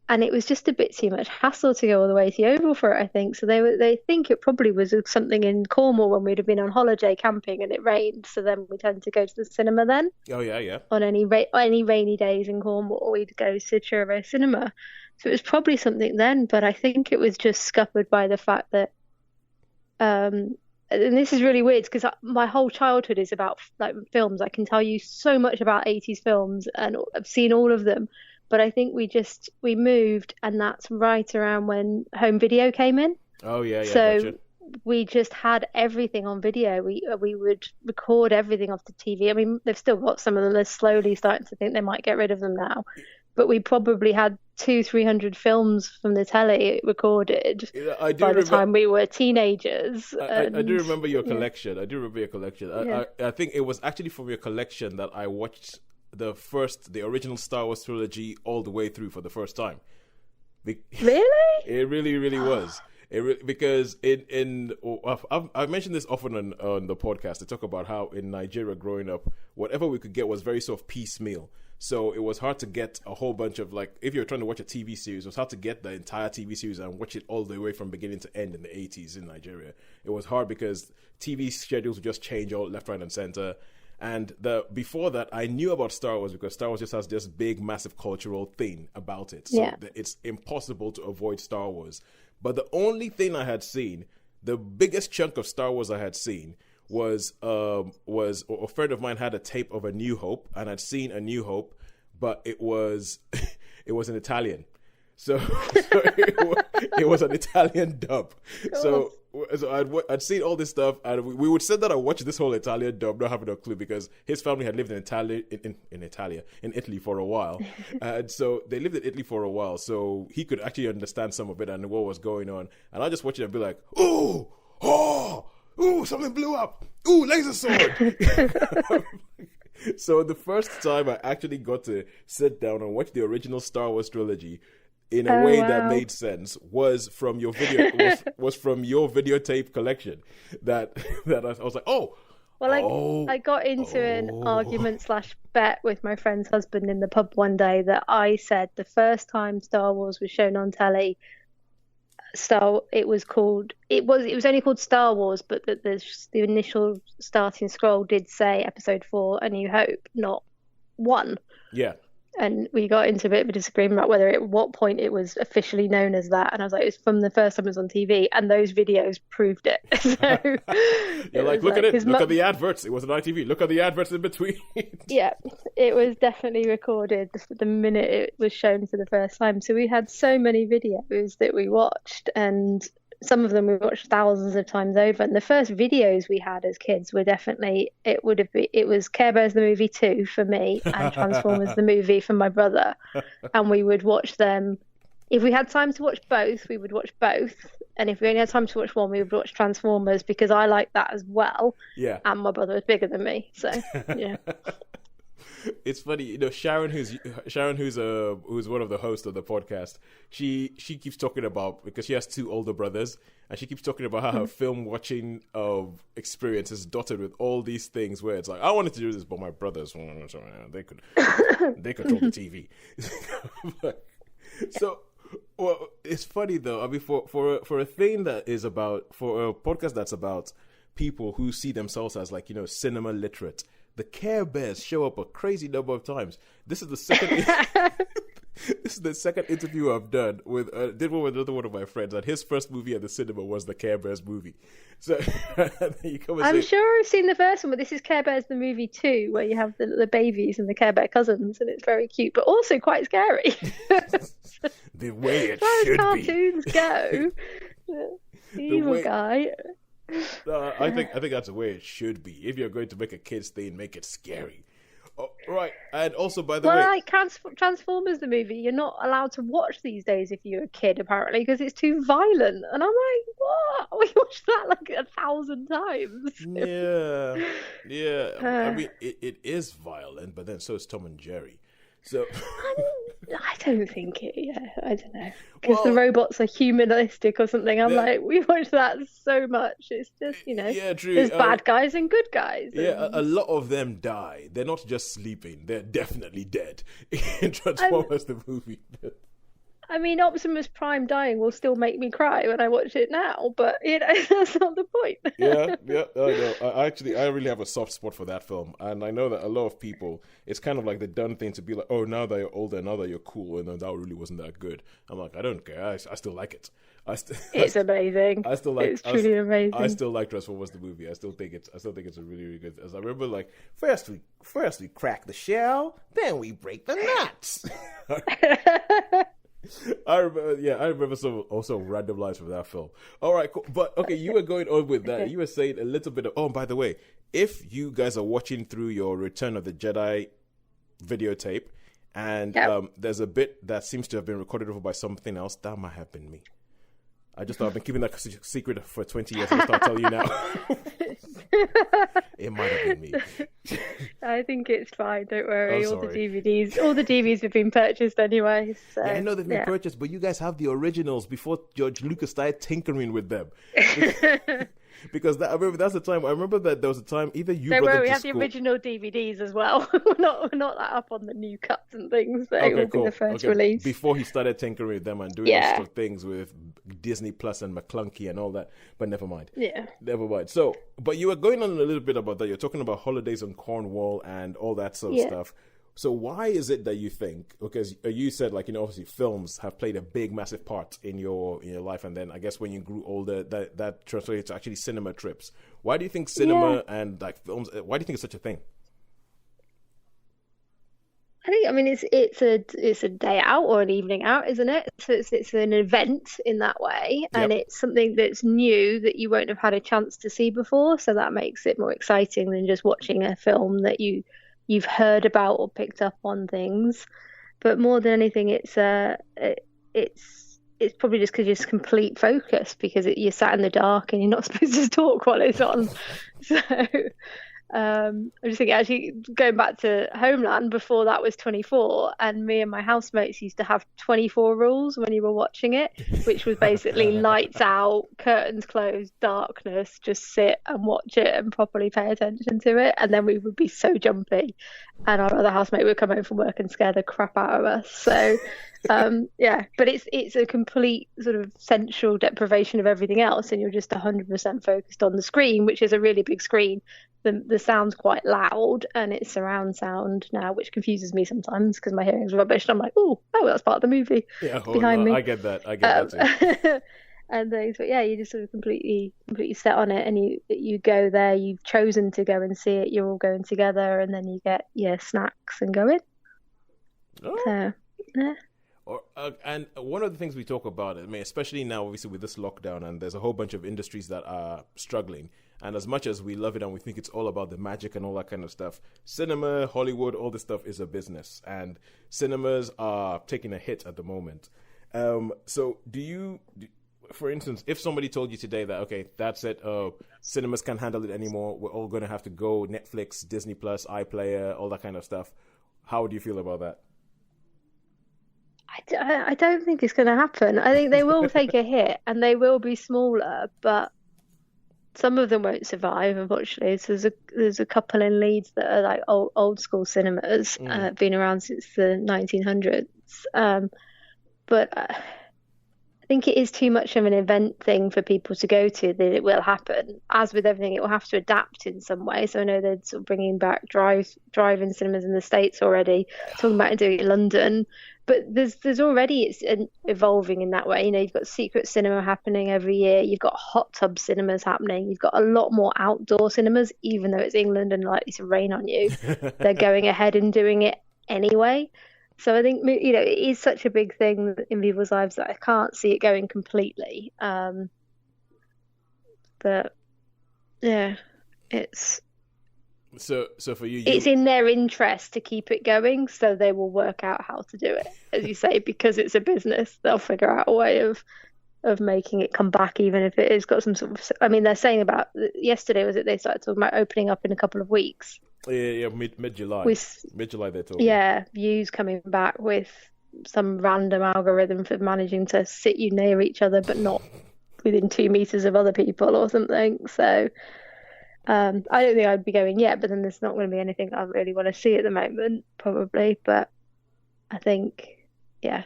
and it was just a bit too much hassle to go all the way to the Oval for it, I think. So they think it probably was something in Cornwall when we'd have been on holiday camping and it rained, so then we tend to go to the cinema then. Oh yeah. On any rainy days in Cornwall, we'd go to Truro Cinema. So it was probably something then, but I think it was just scuppered by the fact that and this is really weird, because my whole childhood is about, like, films. I can tell you so much about 80s films, and I've seen all of them. But I think we moved, and that's right around when home video came in. Oh yeah. So gotcha. We just had everything on video. We would record everything off the TV. I mean, they've still got some of them. They're slowly starting to think they might get rid of them now. But we probably had 200-300 films from the telly recorded by the time we were teenagers. I do remember your collection. I think it was actually from your collection that I watched the original Star Wars trilogy all the way through for the first time. Really? It really was. Because I've mentioned this often on the podcast. I talk about how in Nigeria growing up, whatever we could get was very sort of piecemeal. So it was hard to get a whole bunch of, like, if you're trying to watch a TV series, it was hard to get the entire TV series and watch it all the way from beginning to end in the 80s in Nigeria. It was hard because TV schedules would just change all left, right, and center. And before that, I knew about Star Wars because Star Wars just has this big, massive cultural thing about it. So it's impossible to avoid Star Wars. But the only thing I had seen, the biggest chunk of Star Wars I had seen, was a friend of mine had a tape of A New Hope, and I'd seen A New Hope, but it was in Italian. So it was an Italian dub. So I'd seen all this stuff, and we would say that I watched this whole Italian dub, not having a clue, because his family had lived in Italy for a while, and so they lived in Italy for a while, so he could actually understand some of it and what was going on. And I just watch it and be like, "Ooh, oh, ooh, something blew up! Ooh, laser sword!" So the first time I actually got to sit down and watch the original Star Wars trilogy in a way that made sense was from your was from your videotape collection. That I was like, I got into an argument / bet with my friend's husband in the pub one day that I said the first time Star Wars was shown on telly, it was only called Star Wars, but that the initial starting scroll did say Episode 4, A New Hope, not 1. Yeah. And we got into a bit of a disagreement about at what point it was officially known as that. And I was like, it was from the first time it was on TV, and those videos proved it. So you're like, look at it. Look at the adverts. It was on ITV. Look at the adverts in between. Yeah, it was definitely recorded the minute it was shown for the first time. So we had so many videos that we watched, and some of them we watched thousands of times over. And the first videos we had as kids were definitely, it was Care Bears the movie 2 for me, and Transformers the movie for my brother. And we would watch them. If we had time to watch both, we would watch both. And if we only had time to watch one, we would watch Transformers, because I liked that as well. Yeah. And my brother was bigger than me. So, yeah. It's funny, Sharon, who's one of the hosts of the podcast. She keeps talking about, because she has 2 older brothers, and she keeps talking about how her film watching experience is dotted with all these things where it's like, I wanted to do this, but my brothers, they control the TV. So, well, it's funny though. I mean, for a thing that is about, for a podcast that's about people who see themselves as cinema literate, the Care Bears show up a crazy number of times. This is the second. This is the second interview I've done with. Did one with another one of my friends, and his first movie at the cinema was the Care Bears movie. So you come and I'm sure I've seen the first one, but this is Care Bears the movie 2, where you have the babies and the Care Bear cousins, and it's very cute, but also quite scary. The way it as should cartoons be. Go. Evil guy. I think that's the way it should be. If you're going to make a kids thing, make it scary. Oh, right, and also by the way, like Transformers the movie, you're not allowed to watch these days if you're a kid, apparently, because it's too violent. And I'm like, what? We watched that like 1,000 times. Yeah. I mean, it is violent, but then so is Tom and Jerry. So I don't think it. Yeah, I don't know, because the robots are humanistic or something. I'm like, we watch that so much. It's just yeah, true. There's bad guys and good guys. Yeah, a lot of them die. They're not just sleeping; they're definitely dead in Transformers the movie. I mean, Optimus Prime dying will still make me cry when I watch it now, but that's not the point. Yeah, I know. I really have a soft spot for that film, and I know that a lot of people, it's kind of like the done thing to be like, oh, now that you're older, now that you're cool, and that really wasn't that good. I'm like, I don't care. I still like it. It's amazing. It's truly amazing. I still like Transformers the movie. I still think it's a really, really good. As I remember, like first we crack the shell, then we break the nuts. I remember some also random lines from that film. All right, cool. But okay, you were going on with that. You were saying a little bit of. Oh, by the way, if you guys are watching through your Return of the Jedi videotape, and there's a bit that seems to have been recorded over by something else, that might have been me. I just thought I've been keeping that secret for 20 years. I'm start telling you now. It might have been me. I think it's fine. Don't worry. All the DVDs have been purchased anyway. So, yeah, I know they've been purchased, but you guys have the originals before George Lucas started tinkering with them. Because I remember that's the time. I remember that there was a time either you. Don't worry, we have the original DVDs as well. we're not that up on the new cuts and things. That will be the first release. Before he started tinkering with them and doing extra things with Disney Plus and McClunky and all that. But never mind. Yeah. Never mind. So, but you were going on a little bit about that. You're talking about holidays on Cornwall and all that sort of stuff. So why is it that you think, because you said obviously films have played a big, massive part in your life, and then I guess when you grew older, that translated to actually cinema trips. Why do you think cinema and films, why do you think it's such a thing? I mean, it's a day out or an evening out, isn't it? So it's an event in that way, and it's something that's new that you won't have had a chance to see before. So that makes it more exciting than just watching a film that you've heard about or picked up on things. But more than anything, it's probably just because you're just complete focus because you're sat in the dark and you're not supposed to talk while it's on. So. I'm just thinking, actually, going back to Homeland, before that was 24, and me and my housemates used to have 24 rules when you were watching it, which was basically lights out, curtains closed, darkness, just sit and watch it and properly pay attention to it, and then we would be so jumpy, and our other housemate would come home from work and scare the crap out of us. So but it's a complete sort of sensual deprivation of everything else, and you're just 100% focused on the screen, which is a really big screen. The sound's quite loud, and it's surround sound now, which confuses me sometimes because my hearing's rubbish, and I'm like, oh, that's part of the movie behind me. I get that too. And things, but you're just sort of completely set on it, and you go there, you've chosen to go and see it, you're all going together, and then you get your snacks and go in. So and one of the things we talk about, I mean, especially now, obviously with this lockdown, and there's a whole bunch of industries that are struggling. And as much as we love it and we think it's all about the magic and all that kind of stuff, cinema, Hollywood, all this stuff is a business, and cinemas are taking a hit at the moment. So for instance, if somebody told you today that, okay, that's it, cinemas can't handle it anymore, we're all going to have to go Netflix, Disney Plus, iPlayer, all that kind of stuff, how would you feel about that? I don't think it's going to happen. I think they will take a hit and they will be smaller, but some of them won't survive, unfortunately. So there's a couple in Leeds that are like old school cinemas, been around since the 1900s. But I think it is too much of an event thing for people to go to that it will happen. As with everything, it will have to adapt in some way. So I know they're sort of bringing back drive-in cinemas in the States already, talking about doing it in London. But there's already, it's evolving in that way. You know, you've got secret cinema happening every year. You've got hot tub cinemas happening. You've got a lot more outdoor cinemas, even though it's England and likely to rain on you. They're going ahead and doing it anyway. So I think, you know, it is such a big thing in people's lives that I can't see it going completely. But yeah, it's... So for you, it's in their interest to keep it going, so they will work out how to do it, as you say, because it's a business. They'll figure out a way of making it come back, even if it has got some sort of. I mean, they're saying about yesterday was it they started talking about opening up in a couple of weeks. Yeah, mid July. Mid July they're talking. Yeah, views coming back with some random algorithm for managing to sit you near each other, but not within 2 meters of other people or something. So. I don't think I'd be going yet, but then there's not going to be anything I really want to see at the moment, probably. But I think, yeah,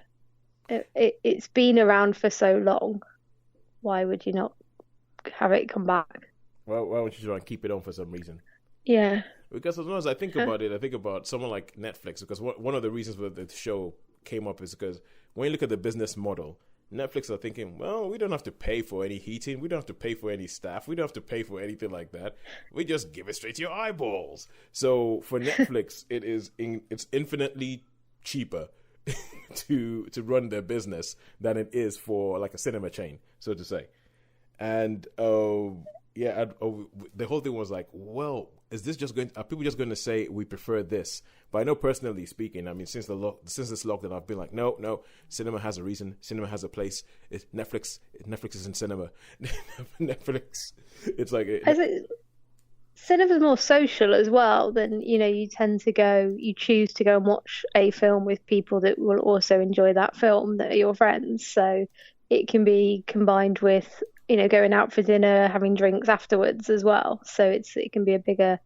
it's been around for so long. Why would you not have it come back? Well, why would you try and keep it on for some reason? Yeah. Because as long as I think about it, I think about someone like Netflix, because one of the reasons why the show came up is because when you look at the business model, Netflix are thinking, well, we don't have to pay for any heating. We don't have to pay for any staff. We don't have to pay for anything like that. We just give it straight to your eyeballs. So for Netflix, it's infinitely cheaper to run their business than it is for like a cinema chain, so to say. And the whole thing was like, well, are people just going to say we prefer this? But I know personally speaking, I mean, since this lockdown, I've been like, no, cinema has a reason, cinema has a place. Netflix is in cinema. Netflix, it's like cinema's more social as well. Than you choose to go and watch a film with people that will also enjoy that film that are your friends. So it can be combined with going out for dinner, having drinks afterwards as well. So it can be a bigger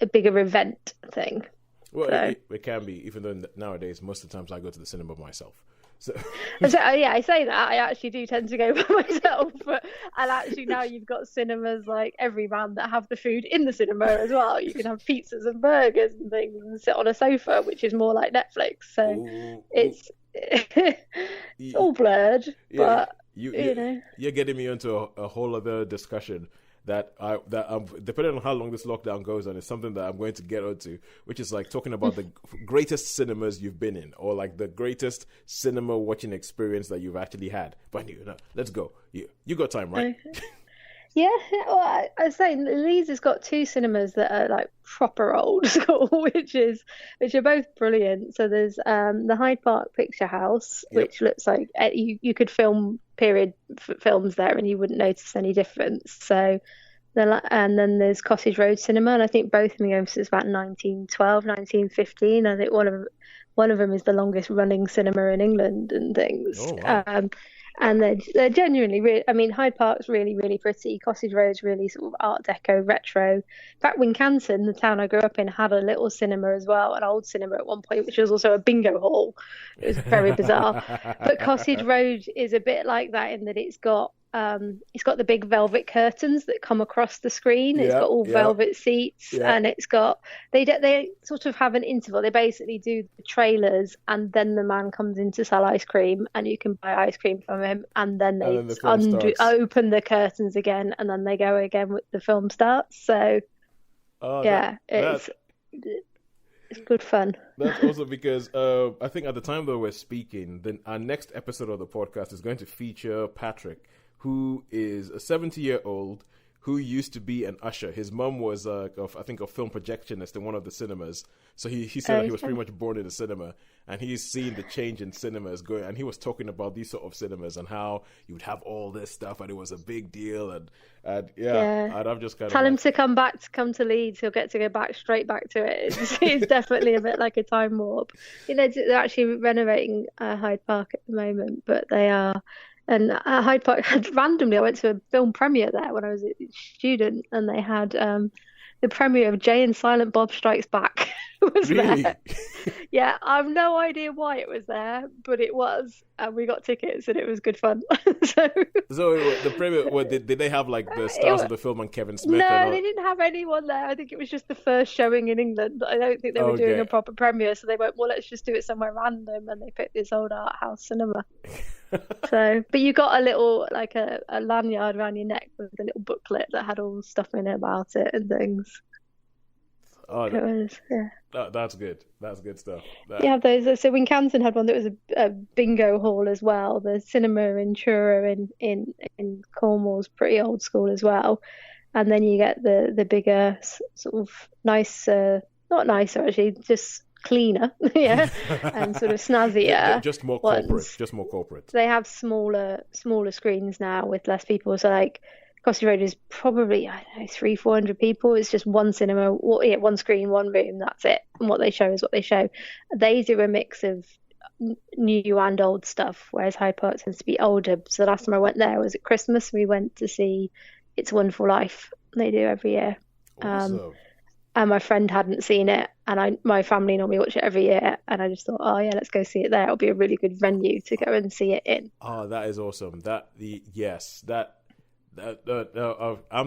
event thing. Well, so. It can be, even though nowadays most of the times I go to the cinema myself. So I say that I actually do tend to go by myself, and actually now you've got cinemas like Everyman that have the food in the cinema as well. You can have pizzas and burgers and things and sit on a sofa, which is more like Netflix. So it's all blurred, yeah, but you're getting me into a whole other discussion. that depending on how long this lockdown goes on, is something that I'm going to get onto, which is like talking about the greatest cinemas you've been in, or like the greatest cinema watching experience that you've actually had. But let's go. You got time, right? Yeah, well, I was saying Leeds has got two cinemas that are like proper old school, which are both brilliant. So there's the Hyde Park Picture House, which looks like you could film period films there and you wouldn't notice any difference. So and then there's Cottage Road Cinema, and I think both of them go since about 1912, 1915. I think one of them is the longest running cinema in England and things. Oh, wow. And they're genuinely really, I mean, Hyde Park's really, really pretty. Cottage Road's really sort of Art Deco, retro. In fact, Wincanton, the town I grew up in, had a little cinema as well, an old cinema at one point, which was also a bingo hall. It was very bizarre. But Cottage Road is a bit like that in that it's got the big velvet curtains that come across the screen. It's got all velvet seats, and it's got they sort of have an interval. They basically do the trailers, and then the man comes in to sell ice cream, and you can buy ice cream from him, and then they open the curtains again, and then they go again with the film starts. So it's good fun. That's also because I think at the time that we're speaking, then our next episode of the podcast is going to feature Patrick, who is a 70-year-old who used to be an usher. His mum was, I think, a film projectionist in one of the cinemas. So he said that he was pretty much born in the cinema, and he's seen the change in cinemas going. And he was talking about these sort of cinemas and how you would have all this stuff, and it was a big deal. And I'm just kind of tell him to come to Leeds. He'll get to go straight back to it. It's definitely a bit like a time warp. They're actually renovating Hyde Park at the moment, but they are. And Hyde Park, randomly, I went to a film premiere there when I was a student, and they had the premiere of Jay and Silent Bob Strikes Back was there. Yeah, I have no idea why it was there, but it was, and we got tickets, and it was good fun. So the premiere, did they have like the stars of the film and Kevin Smith? No, they didn't have anyone there. I think it was just the first showing in England. I don't think they were doing a proper premiere, so they went, well, let's just do it somewhere random, and they picked this old art house cinema. So, but you got a little, like a lanyard around your neck with a little booklet that had all the stuff in it about it and things. Oh, that's good. That's good stuff. You have those. So Wincanton had one that was a bingo hall as well. The cinema in Truro in Cornwall's pretty old school as well. And then you get the bigger sort of nice, not nicer actually, just cleaner, and sort of snazzier. Just more corporate. Ones. Just more corporate. They have smaller screens now with less people. So like Cottage Road is probably 300-400 people. It's just one cinema, one screen, one room. That's it. And what they show is what they show. They do a mix of new and old stuff, whereas Hyde Park tends to be older. So the last time I went there was at Christmas. We went to see It's a Wonderful Life. They do every year. Awesome. And my friend hadn't seen it, and my family normally watch it every year, and I just thought, let's go see it there. It'll be a really good venue to go and see it in. Oh, that is awesome. I'm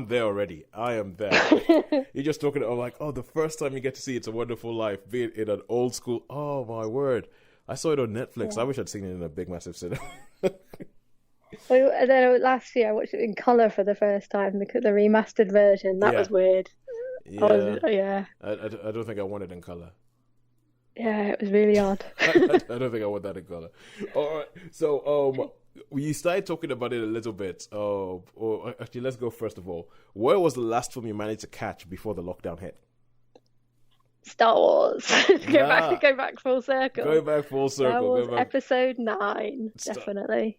there already. I am there. You're just talking the first time you get to see It's a Wonderful Life, be it in an old school. Oh my word! I saw it on Netflix. Yeah. I wish I'd seen it in a big, massive cinema. Well, and then last year I watched it in colour for the first time, because the remastered version. That was weird. Yeah. I don't think I want it in colour. Yeah, it was really odd. I don't think I want that in colour. All right. So, you started talking about it a little bit. Or actually, let's go first of all. Where was the last film you managed to catch before the lockdown hit? Star Wars. Go back full circle. Go back full circle. Star Wars Episode 9, definitely.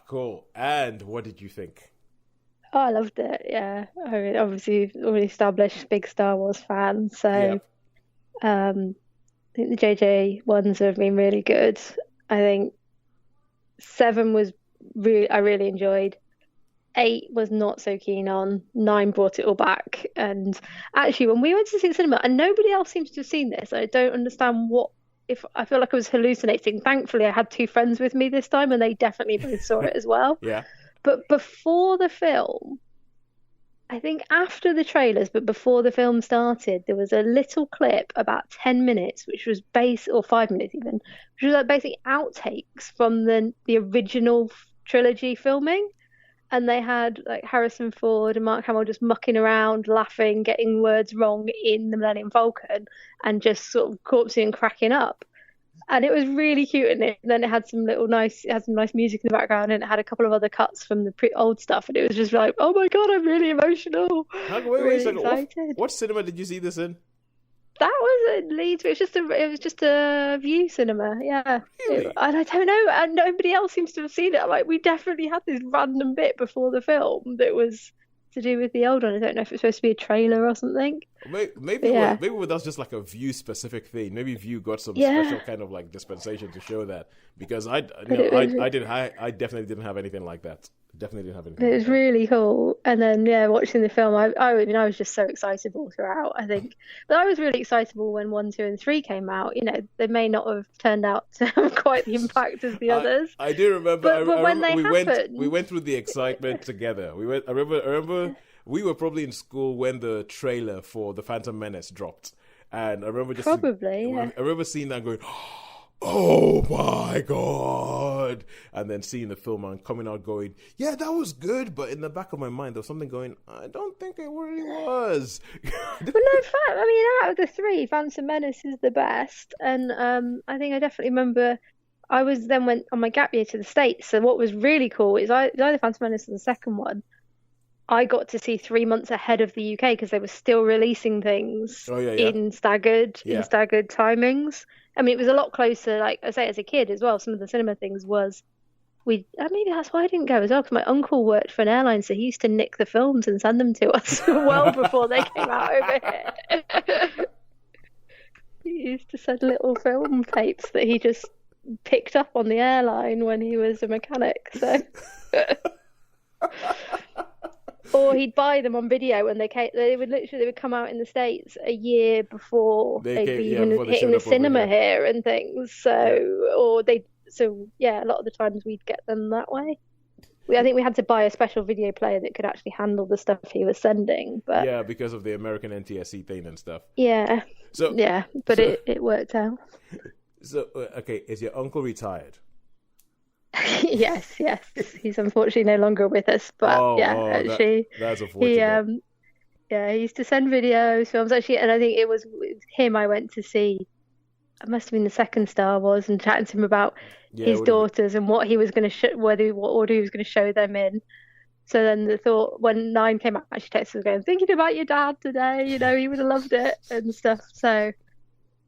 Cool. And what did you think? Oh, I loved it. Yeah, I mean, obviously already established big Star Wars fan, so I think the JJ ones have been really good. I think 7 was I really enjoyed. 8 was not so keen on. 9 brought it all back. And actually, when we went to see the cinema, and nobody else seems to have seen this, I don't understand if I feel like I was hallucinating. Thankfully, I had 2 friends with me this time, and they definitely both saw it as well. Yeah. But before the film, I think after the trailers, but before the film started, there was a little clip about 10 minutes, which was or 5 minutes even, which was like basically outtakes from the original trilogy filming. and they had like Harrison Ford and Mark Hamill just mucking around, laughing, getting words wrong in the Millennium Falcon, and just sort of corpsing and cracking up. And it was really cute, and then it had some nice music in the background, and it had a couple of other cuts from the old stuff, and it was just like, oh my god, I'm really emotional. Wait a second. What cinema did you see this in? That was in Leeds. It was just a View cinema, yeah. Really? And I don't know, and nobody else seems to have seen it. Like, we definitely had this random bit before the film that was to do with the old one. I don't know if it's supposed to be a trailer or something. Maybe that's just like a View specific thing. Maybe View got some special kind of like dispensation to show that, because I definitely didn't have anything like that. It was really cool. And then watching the film, I was just so excitable throughout, I think. But I was really excitable when 1, 2, and 3 came out. You know, they may not have turned out to have quite the impact as the others. I do remember. But when they happened, we went through the excitement together. I remember we were probably in school when the trailer for The Phantom Menace dropped, and I remember I remember seeing that going, oh my god, and then seeing the film and coming out going, yeah, that was good, but in the back of my mind there was something going, I don't think it really was. But no, I mean, out of the 3, Phantom Menace is the best, and I think I definitely remember I went on my gap year to the States, so what was really cool is either Phantom Menace or the second one, I got to see 3 months ahead of the UK because they were still releasing things in staggered timings. I mean, it was a lot closer, like I say, as a kid as well. Some of the cinema things maybe that's why I didn't go as well, because my uncle worked for an airline, so he used to nick the films and send them to us well before they came out over here. He used to send little film tapes that he just picked up on the airline when he was a mechanic, so... Or he'd buy them on video when they came. They would come out in the States a year before they'd be hitting the cinema here and things. So, a lot of the times we'd get them that way. I think we had to buy a special video player that could actually handle the stuff he was sending. But yeah, because of the American NTSC thing and stuff. Yeah. It worked out. So, okay, is your uncle retired? Yes. He's unfortunately no longer with us, but that's unfortunate. He used to send videos, films actually, and I think it was him I went to see. It must have been the second Star Wars, and chatting to him about his daughters and what he was going to what order he was going to show them in. So then the thought when 9 came out, she texted us going, "Thinking about your dad today. You know, he would have loved it and stuff." So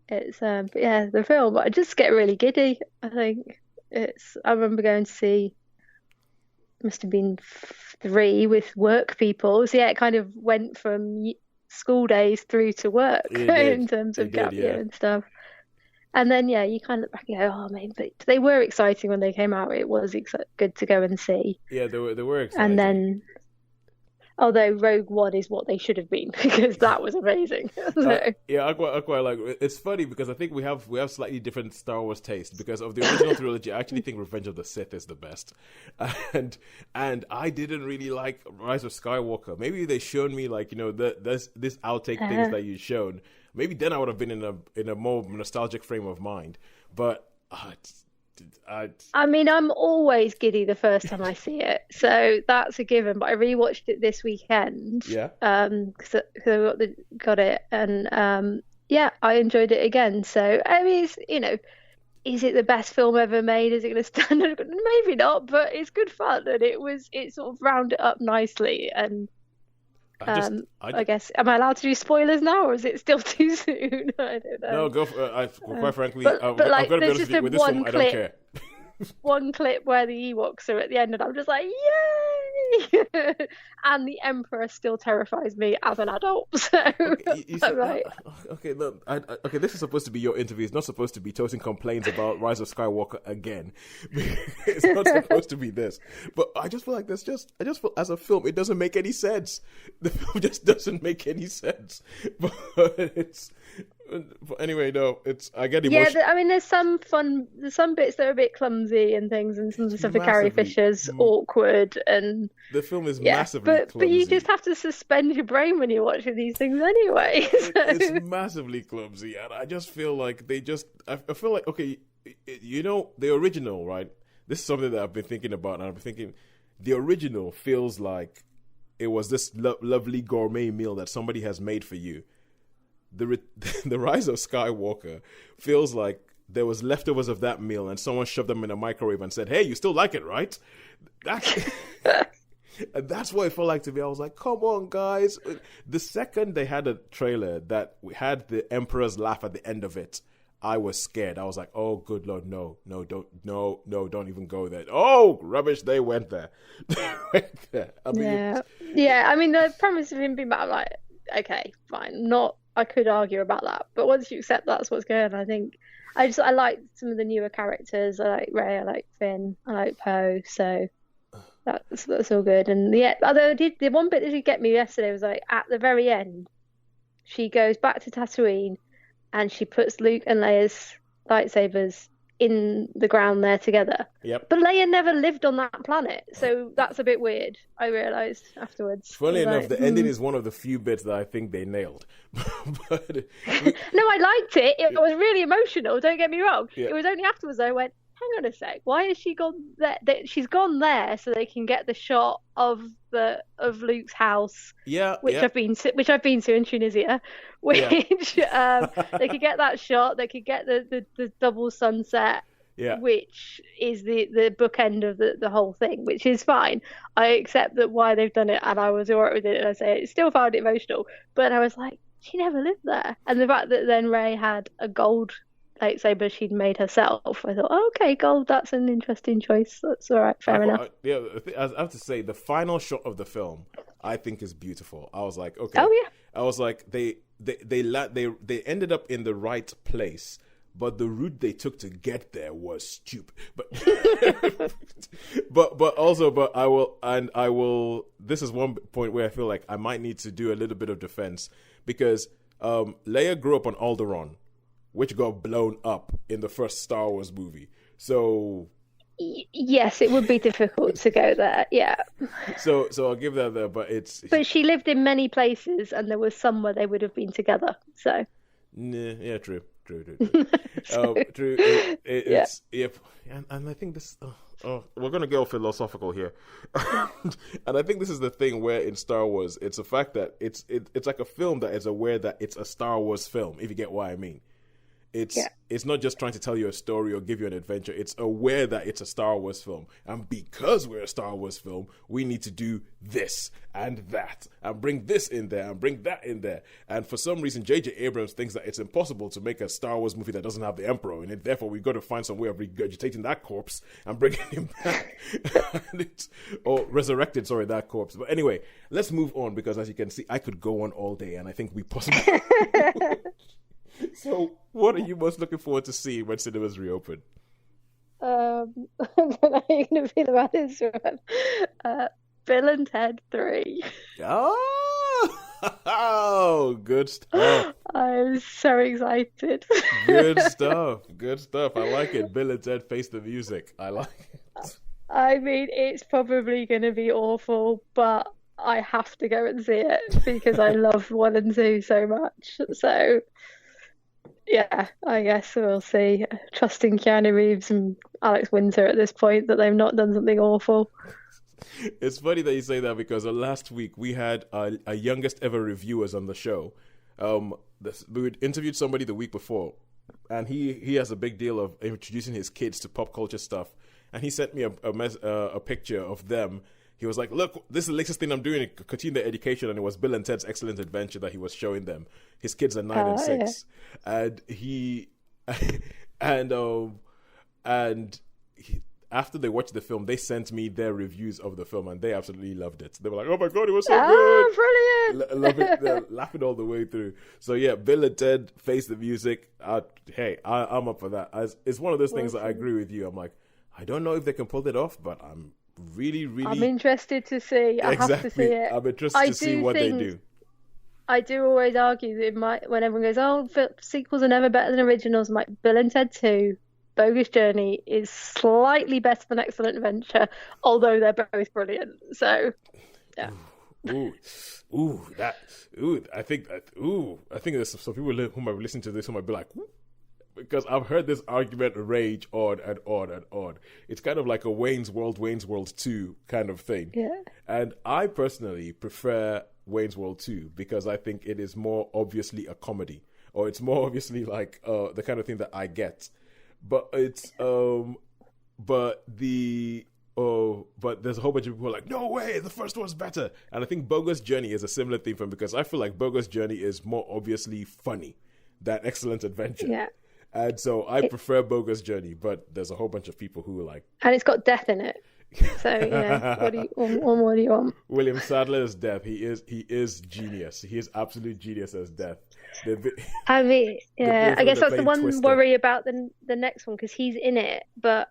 it's the film. I just get really giddy, I think. I remember going to see, must have been 3 with work people. So it kind of went from school days through to work in terms of gap year and stuff. And then you kind of look back and go, oh man, but they were exciting when they came out. It was good to go and see. Yeah, they were exciting. And then, although Rogue One is what they should have been, because that was amazing. I quite like it. It's funny because I think we have slightly different Star Wars taste. Because of the original trilogy, I actually think Revenge of the Sith is the best, and I didn't really like Rise of Skywalker. Maybe they showed me this outtake things that you shown. Maybe then I would have been in a more nostalgic frame of mind. But I mean, I'm always giddy the first time I see it, so that's a given. But I rewatched it this weekend, because I got it, and I enjoyed it again. So I mean, is it the best film ever made? Is it going to stand? Maybe not, but it's good fun, and it sort of rounded up nicely. And I guess, am I allowed to do spoilers now, or is it still too soon? I don't know. No, go for quite frankly, but I'm going to be honest with you, with this one film, I don't care. One clip where the Ewoks are at the end, and I'm just like, yay! And the Emperor still terrifies me as an adult. So okay, this is supposed to be your interview. It's not supposed to be Tosin complains about Rise of Skywalker again. It's not supposed to be this. But I just feel like as a film, it doesn't make any sense. The film just doesn't make any sense. But anyway, no, I get emotional. Yeah, I mean, there's some bits that are a bit clumsy and things, and some of the stuff with Carrie Fisher's awkward, and the film is massively clumsy. But you just have to suspend your brain when you're watching these things anyway. So. It's massively clumsy, and I just feel like I feel like, okay, the original, right? This is something that I've been thinking about, and I've been thinking, the original feels like it was this lovely gourmet meal that somebody has made for you. The Rise of Skywalker feels like there was leftovers of that meal and someone shoved them in a microwave and said, "Hey, you still like it, right?" And that's what it felt like to me. I was like, come on, guys. The second they had a trailer that we had the Emperor's laugh at the end of it, I was scared. I was like, oh, good Lord, no, don't even go there. Oh, rubbish, they went there. I mean, I mean, the premise of him being back, I'm like, okay, fine. I could argue about that. But once you accept that's what's going on, I think, I like some of the newer characters. I like Rey, I like Finn, I like Poe, so... That's all good. And although the one bit that did get me yesterday was like at the very end, she goes back to Tatooine and she puts Luke and Leia's lightsabers in the ground there together. Yep. But Leia never lived on that planet, so that's a bit weird. I realised afterwards. Funny enough, the ending is one of the few bits that I think they nailed. But no, I liked it. It was really emotional. Don't get me wrong. Yeah. It was only afterwards I went, hang on a sec, why has she gone there? She's gone there so they can get the shot of Luke's house, which I've been to in Tunisia, which they could get that shot, they could get the double sunset, which is the bookend of the whole thing, which is fine. I accept that why they've done it, and I was alright with it, and I say it still found it emotional, but I was like, she never lived there. And the fact that then Rey had a gold lightsaber she'd made herself, I thought, oh, okay, gold, that's an interesting choice. That's all right, fair enough. I have to say, the final shot of the film, I think, is beautiful. I was like, okay. Oh yeah. I was like, they ended up in the right place, but the route they took to get there was stupid. But but I will. This is one point where I feel like I might need to do a little bit of defense, because Leia grew up on Alderaan, which got blown up in the first Star Wars movie. So yes, it would be difficult to go there. Yeah. So I'll give that there, but But she lived in many places, and there was some where they would have been together. So. Yeah, true. True. And I think this. We're gonna get all philosophical here, and I think this is the thing where in Star Wars, it's a fact that it's like a film that is aware that it's a Star Wars film. If you get what I mean. It's not just trying to tell you a story or give you an adventure. It's aware that it's a Star Wars film. And because we're a Star Wars film, we need to do this and that and bring this in there and bring that in there. And for some reason, J.J. Abrams thinks that it's impossible to make a Star Wars movie that doesn't have the Emperor in it. Therefore, we've got to find some way of regurgitating that corpse and bringing him back. Resurrected that corpse. But anyway, let's move on, because as you can see, I could go on all day, and I think we possibly... So, what are you most looking forward to see when cinemas reopen? I don't know how you're going to feel about this one. Bill and Ted 3. Oh, good stuff. I'm so excited. Good stuff. I like it. Bill and Ted Face the Music. I like it. I mean, it's probably going to be awful, but I have to go and see it because I love 1 and 2 so much. So... yeah, I guess we'll see. Trusting Keanu Reeves and Alex Winter at this point that they've not done something awful. It's funny that you say that, because last week we had our youngest ever reviewers on the show. We interviewed somebody the week before, and he has a big deal of introducing his kids to pop culture stuff. And he sent me a picture of them. He was like, look, this is the latest thing I'm doing, continue their education. And it was Bill and Ted's Excellent Adventure that he was showing them. His kids are 9 and 6. Yeah. And after they watched the film, they sent me their reviews of the film, and they absolutely loved it. They were like, oh my God, it was so good. Brilliant. Laughing all the way through. So yeah, Bill and Ted Face the Music. I'm up for that. It's one of those things that I agree with you. I'm like, I don't know if they can pull it off, but I'm really I'm interested to see. I have to see it. I'm interested to see what they do. I do always argue that when everyone goes, oh, sequels are never better than originals, I'm like, Bill and Ted 2 Bogus Journey is slightly better than Excellent Adventure, although they're both brilliant. So yeah. I think there's some people who might be listening to this who might be like, because I've heard this argument rage on and on and on. It's kind of like a Wayne's World 2 kind of thing. Yeah. And I personally prefer Wayne's World 2 because I think it is more obviously a comedy, or it's more obviously like the kind of thing that I get. But it's but there's a whole bunch of people who are like, no way, the first one's better. And I think Bogus Journey is a similar thing for me, because I feel like Bogus Journey is more obviously funny than Excellent Adventure. Yeah. And so I prefer Bogus Journey, but there's a whole bunch of people who are like... And it's got death in it. So, yeah, what do you want? William Sadler's death, he is genius. He is absolute genius as death. I mean, yeah, I guess that's the one worry about the next one, because he's in it, but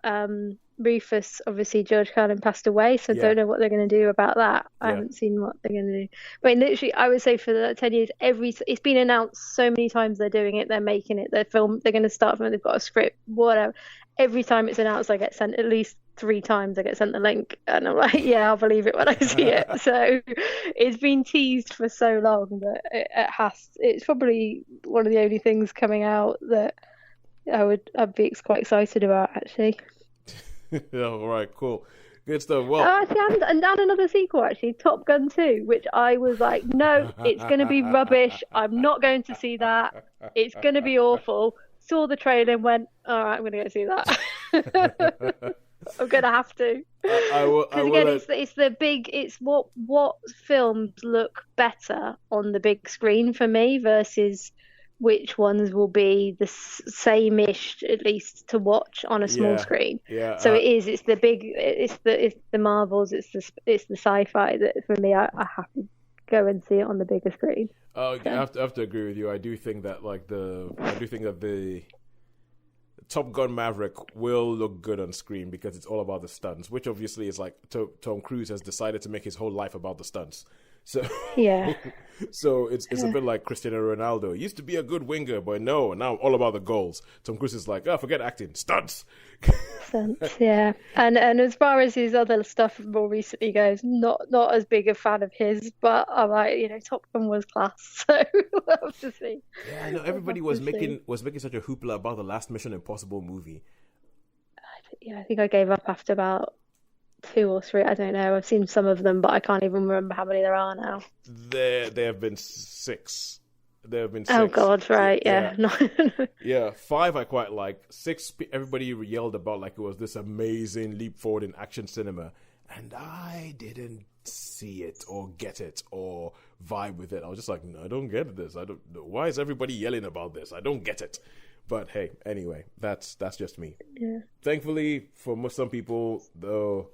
Rufus, obviously George Carlin passed away, so I don't know what they're going to do about that. I haven't seen what they're going to do. But literally, I would say for the 10 years, it's been announced so many times they're doing it, they're making it, they're going to start from it, they've got a script, whatever. Every time it's announced, I get sent at least 3 times. I get sent the link, and I'm like, yeah, I'll believe it when I see it. So it's been teased for so long that it's probably one of the only things coming out that I'd be quite excited about, actually. All right, cool. Good stuff. Well, and another sequel, actually, Top Gun 2, which I was like, no, it's going to be rubbish. I'm not going to see that. It's going to be awful. Saw the trailer and went, all right, I'm going to go see that. I'm going to have to. It's what films look better on the big screen for me versus which ones will be the same-ish, at least, to watch on a small screen. Yeah. So it's the Marvels, it's the sci-fi that for me, I have to go and see it on the bigger screen. I have to agree with you. I do think that the Top Gun Maverick will look good on screen because it's all about the stunts, which obviously is like Tom Cruise has decided to make his whole life about the stunts. So yeah, so it's a bit like Cristiano Ronaldo. He used to be a good winger, but no, now all about the goals. Tom Cruise is like, forget acting, stunts. Stunts, yeah. And as far as his other stuff more recently goes, not as big a fan of his, but I'm like, Top Gun was class, so we'll have to see. Yeah, I know everybody was making such a hoopla about the last Mission Impossible movie. I think I gave up after about 2 or 3. I don't know. I've seen some of them, but I can't even remember how many there are now. There have been 6. There have been 6. Oh God, right? Yeah. Yeah, 5 I quite like. 6 everybody yelled about like it was this amazing leap forward in action cinema, and I didn't see it or get it or vibe with it. I was just like, no, I don't get this. I don't. Why is everybody yelling about this? I don't get it. But hey, anyway, that's just me. Yeah. Thankfully for some people, though.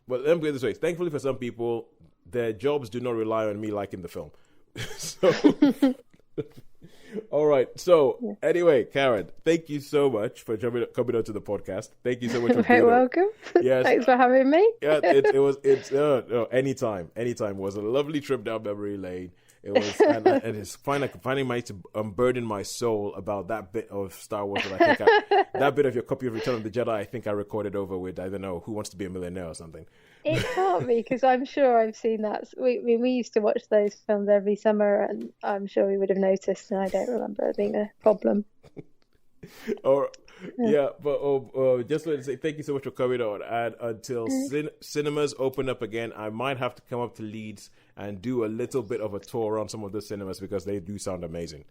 Well, let me put it this way. Thankfully for some people, their jobs do not rely on me liking the film. So, all right. So, anyway, Karen, thank you so much for coming on to the podcast. Thank you so much for very welcome. Yes. Thanks for having me. Yeah, anytime. It was a lovely trip down memory lane. It was, and it's fine. I could finally manage to unburden my soul about that bit of Star Wars that I think that bit of your copy of Return of the Jedi. I think I recorded over with, I don't know, Who Wants to Be a Millionaire or something. It can't be, because I'm sure I've seen that. We used to watch those films every summer, and I'm sure we would have noticed, and I don't remember it being a problem. But just wanted to say thank you so much for coming on. And until cinemas open up again, I might have to come up to Leeds and do a little bit of a tour around some of the cinemas because they do sound amazing.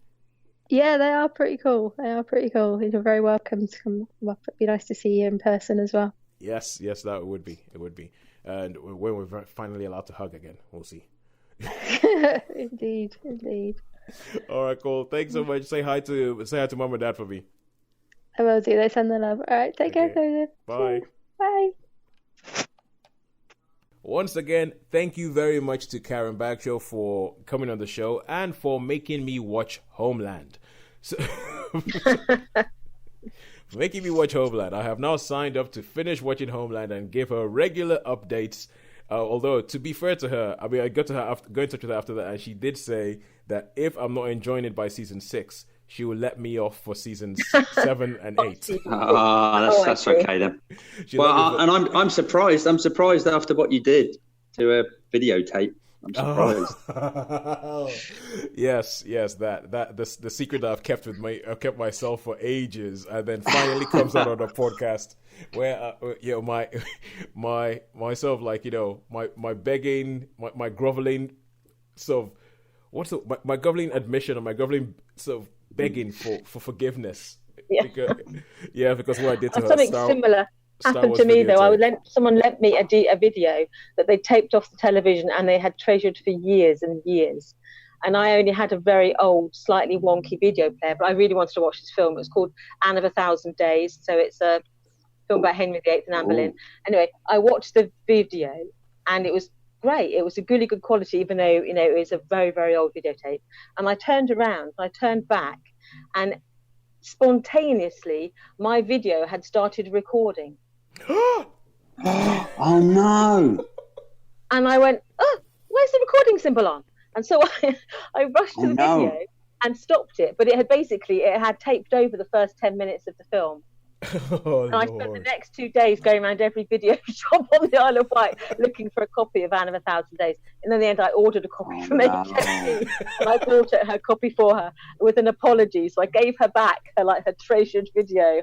Yeah, they are pretty cool. You're very welcome to come up. It'd be nice to see you in person as well. Yes, that would be. It would be. And when we're finally allowed to hug again, we'll see. Indeed. All right, cool. Thanks so much. Say hi to Mum and Dad for me. I will do. They send the love. All right, take care, Tosin. Bye. Bye. Once again, thank you very much to Karen Bagshaw for coming on the show and for making me watch Homeland. So, making me watch Homeland. I have now signed up to finish watching Homeland and give her regular updates. Although, to be fair to her, I mean, I got in touch with her after that, and she did say that if I'm not enjoying it by season 6, she will let me off for seasons 7 and 8. That's okay then. And I'm surprised. I'm surprised after what you did to a videotape. I'm surprised. Yes, that the secret that I've kept myself for ages, and then finally comes out on a podcast where myself, like, my begging, my groveling, sort of my groveling admission, or my groveling sort of begging for forgiveness. Yeah. Because what I did to her. Something similar happened to me, though. Someone lent me a video that they taped off the television and they had treasured for years and years. And I only had a very old, slightly wonky video player, but I really wanted to watch this film. It was called Anne of 1,000 Days. So it's a film about Henry VIII and Anne Boleyn. Anyway, I watched the video and it was great. It was a really good quality, even though, it was a very, very old videotape. And I turned around, I turned back, and spontaneously my video had started recording. Oh no! And I went, oh, where's the recording symbol on? And so I rushed to the video and stopped it, but it had taped over the first 10 minutes of the film. And I spent the next 2 days going around every video shop on the Isle of Wight looking for a copy of Anne of 1,000 Days. And in the end, I ordered a copy from HMV, and I bought her copy for her with an apology. So I gave her back her treasured video,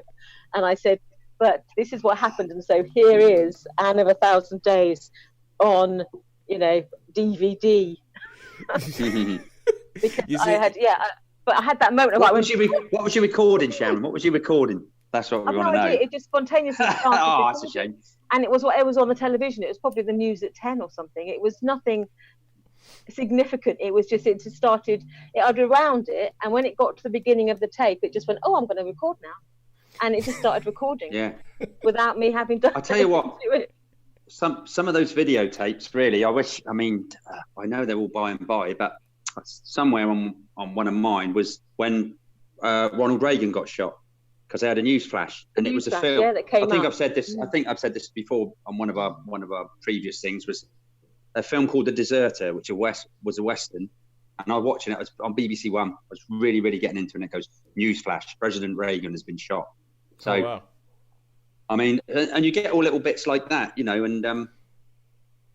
and I said, but this is what happened, and so here is Anne of 1,000 Days on, DVD. Because but I had that moment. What was you recording, Sharon? What was you recording? That's what we want to know. It just spontaneously started. Oh, that's a shame. And it was whatever on the television. It was probably the news at 10 or something. It was nothing significant. It was just, it just started, I'd around it, and when it got to the beginning of the tape, it just went, oh, I'm going to record now. And it just started recording. Yeah. Without me having done. I tell you what, some of those videotapes, really, I know they're all by and by, but somewhere on one of mine was when Ronald Reagan got shot, because they had a news flash, and it was a film. Yeah, that came out. I've said this. I think I've said this before on one of our previous things. Was a film called The Deserter, which was a western, and I was watching it. It was on BBC One. I was really, really getting into it. And it goes, news flash: President Reagan has been shot. So, wow. And you get all little bits like that, and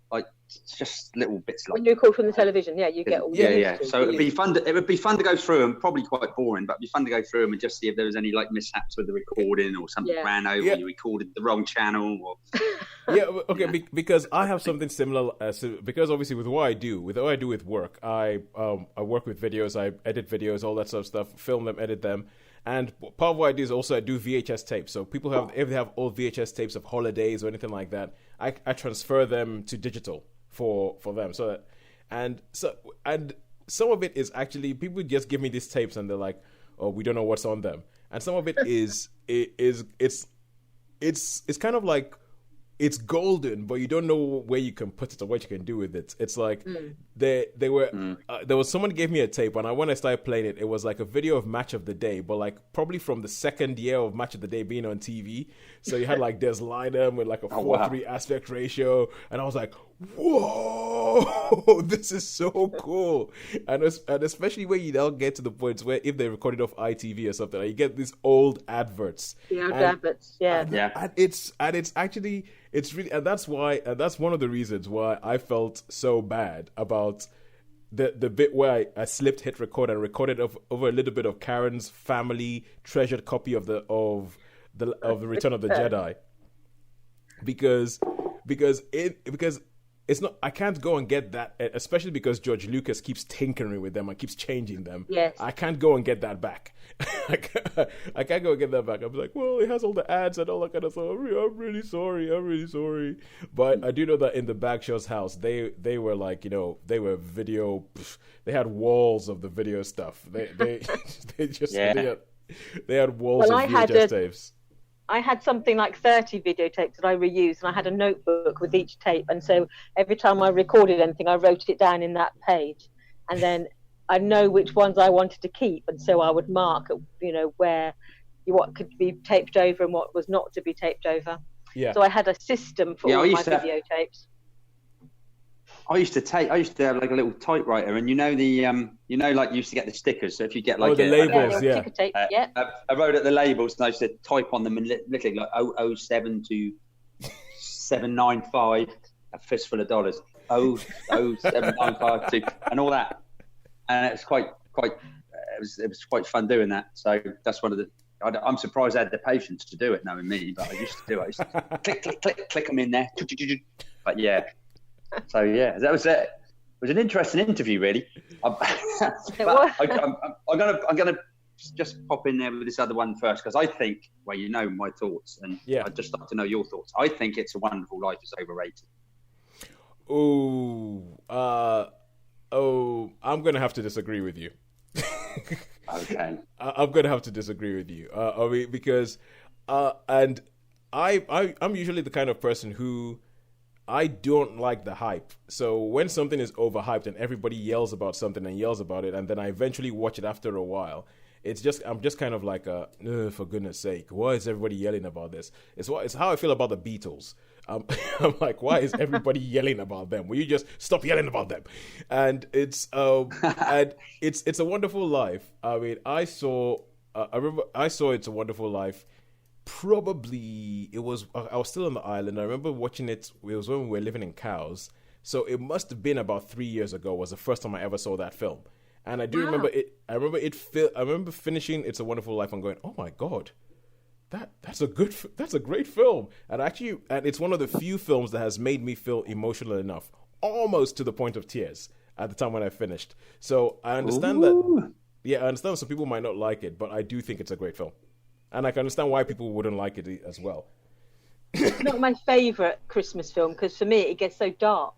like just little bits like. When you call from the television, you get all. Yeah. So it would be fun. It would be fun to go through them. Probably quite boring, but it'd be fun to go through them and just see if there was any like mishaps with the recording or something ran over. You recorded the wrong channel. Or... Okay. Because I have something similar. Because obviously with what I do with work, I work with videos. I edit videos, all that sort of stuff. Film them, edit them. And part of what I do is also I do VHS tapes. So people if they have old VHS tapes of holidays or anything like that, I transfer them to digital for them. So some of it is actually people just give me these tapes and they're like, oh, we don't know what's on them. And some of it is it's kind of like it's golden, but you don't know where you can put it or what you can do with it. It's like there was someone gave me a tape, and when I started playing it, it was like a video of Match of the Day, but like probably from the second year of Match of the Day being on TV. So you had like Des Lynam with like a 4:3 aspect ratio, and I was like, whoa, this is so cool. And especially when you now get to the points where if they recorded off ITV or something, like you get these old adverts. Adverts, And it's actually. It's really, and that's one of the reasons why I felt so bad about the bit where I slipped hit record and recorded over a little bit of Karen's family treasured copy of the Return of the Jedi, because it's not. I can't go and get that, especially because George Lucas keeps tinkering with them and keeps changing them. Yes. I can't go and get that back. I can't go and get that back. I'm like, well, it has all the ads and all that kind of stuff. I'm really sorry. But I do know that in the Bagshaw's house, they were like, they were video. They had walls of the video stuff. They had walls of VHS tapes. I had something like 30 videotapes that I reused, and I had a notebook with each tape. And so every time I recorded anything, I wrote it down in that page. And then I know which ones I wanted to keep. And so I would mark, where what could be taped over and what was not to be taped over. Yeah. So I had a system for all my videotapes. I used to have like a little typewriter, and like you used to get the stickers. So if you get like the labels, tape, I wrote at the labels, and I used to type on them and literally like 007 to 795, a fistful of dollars. 795 and all that. And it's it was quite fun doing that. So that's one of the. I'm surprised I had the patience to do it, knowing me, but I used to do it. I used to click them in there. But yeah, so yeah, that was it. It was an interesting interview, really. I'm gonna just pop in there with this other one first, because I think, well, you know my thoughts, and I'd just like to know your thoughts. I think It's a Wonderful Life is overrated. I'm gonna have to disagree with you. Okay. I'm gonna have to disagree with you. I mean, because and I'm usually the kind of person who I don't like the hype. So when something is overhyped and everybody yells about something and yells about it, and then I eventually watch it after a while, I'm just kind of like for goodness sake, why is everybody yelling about this? It's how I feel about the Beatles. I'm like, why is everybody yelling about them? Will you just stop yelling about them? And it's and it's a Wonderful Life. I mean, I remember I saw It's a Wonderful Life. Probably I was still on the island. I remember watching it. It was when we were living in Cowes, so it must have been about 3 years ago. Was the first time I ever saw that film, and I do remember it. I remember finishing It's a Wonderful Life and going, oh my god. That's a great film, and it's one of the few films that has made me feel emotional enough, almost to the point of tears at the time when I finished. So I understand I understand some people might not like it, but I do think it's a great film, and I can understand why people wouldn't like it as well. It's not my favourite Christmas film, because for me it gets so dark.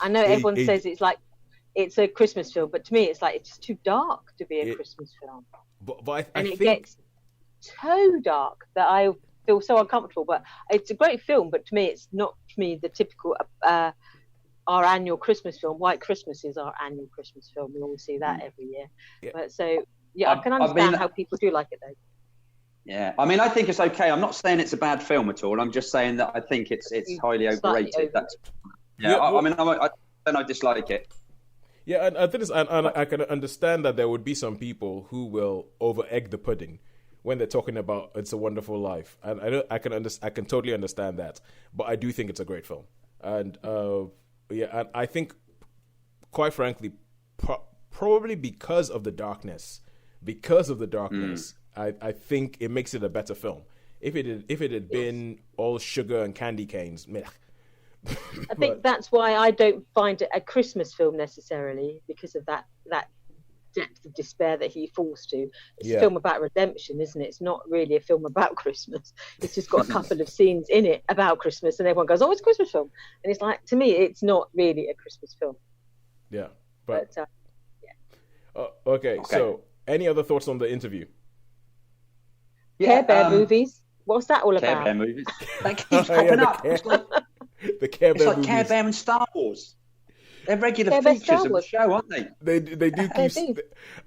I know everyone says it's a Christmas film, but to me it's like it's just too dark to be a Christmas film. But I think gets so dark that I feel so uncomfortable. But it's a great film, but to me it's not the typical our annual Christmas film. White Christmas is our annual Christmas film. We always see that every year. But so I can understand how people do like it though. Yeah, I mean, I think it's okay. I'm not saying it's a bad film at all. I'm just saying that I think it's highly overrated. I dislike it. Yeah, and I think I can understand that there would be some people who will over-egg the pudding when they're talking about It's a Wonderful Life, and I can totally understand that. But I do think it's a great film, and and I think, quite frankly, probably because of the darkness, I think it makes it a better film. If it had been all sugar and candy canes, meh. I think that's why I don't find it a Christmas film necessarily, because of that depth of despair that he falls to. It's a film about redemption, isn't it? It's not really a film about Christmas. It's just got a couple of scenes in it about Christmas, and everyone goes, "Oh, it's a Christmas film," and it's like, to me, it's not really a Christmas film. Yeah, but okay. So, any other thoughts on the interview? Care Bear movies. What's that all about? Care Bear movies. That keeps popping up. The Care Bear movies. It's like Care Bear and Star Wars. They're regular features of the show, aren't they? They do keep.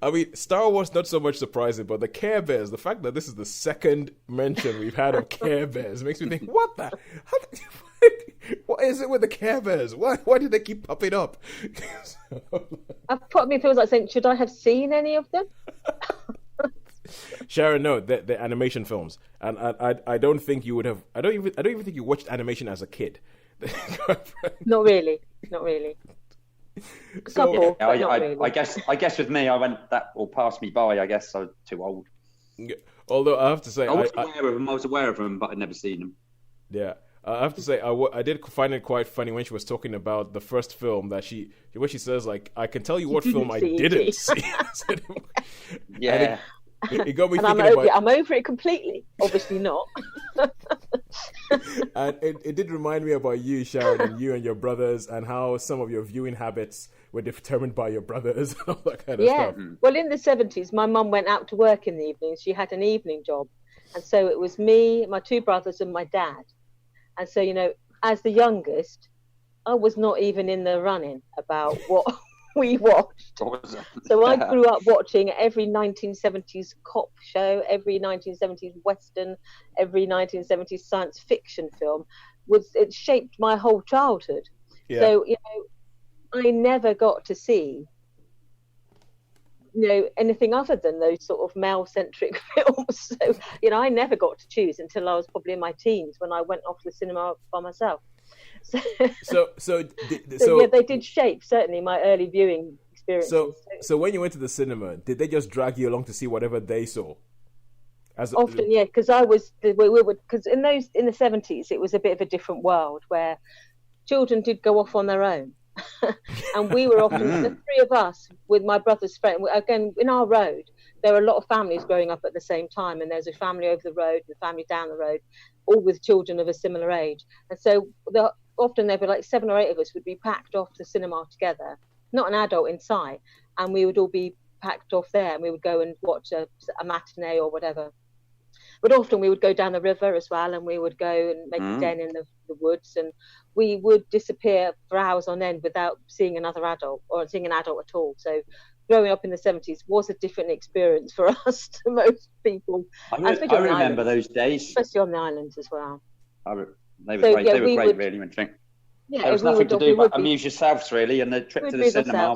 I mean, Star Wars not so much surprising, but the Care Bears, the fact that this is the second mention we've had of Care Bears makes me think, what the? What is it with the Care Bears? Why did they keep popping up? Part of me feels like saying, should I have seen any of them? Sharon, no, they're animation films, and I don't think you would have. I don't even think you watched animation as a kid. Not really. A couple, but not really. I guess with me, I went that will pass me by. I guess I was too old. Yeah. Although I have to say, I was aware of them, but I'd never seen them. Yeah, I have to say, I did find it quite funny when she was talking about the first film that she says, like, I can tell you what film I didn't see. Yeah. It got me and thinking I'm over it completely. Obviously not. And it did remind me about you, Sharon, and you and your brothers, and how some of your viewing habits were determined by your brothers and all that kind of stuff. Well, in the 70s, my mum went out to work in the evenings. She had an evening job. And so it was me, my two brothers, and my dad. And so, as the youngest, I was not even in the running about what we watched. So I grew up watching every 1970s cop show, every 1970s Western, every 1970s science fiction film. It shaped my whole childhood. Yeah. So, I never got to see, anything other than those sort of male-centric films. So, I never got to choose until I was probably in my teens when I went off to the cinema by myself. So yeah, they did shape certainly my early viewing experiences. So when you went to the cinema, did they just drag you along to see whatever they saw? Often, yeah, because because in the 70s it was a bit of a different world where children did go off on their own, and we were often the three of us with my brother's friend. Again, in our road, there were a lot of families growing up at the same time, and there's a family over the road, and a family down the road, all with children of a similar age. And so often there'd be like 7 or 8 of us would be packed off to the cinema together, not an adult in sight, and we would all be packed off there, and we would go and watch a matinee or whatever. But often we would go down the river as well, and we would go and make a den in the woods, and we would disappear for hours on end without seeing another adult or seeing an adult at all. So growing up in the 70s was a different experience for us to most people. I remember those days. Especially on the islands as well. They were great, really, I think. Yeah, there was nothing to do but amuse yourselves, really, and the trip to the cinema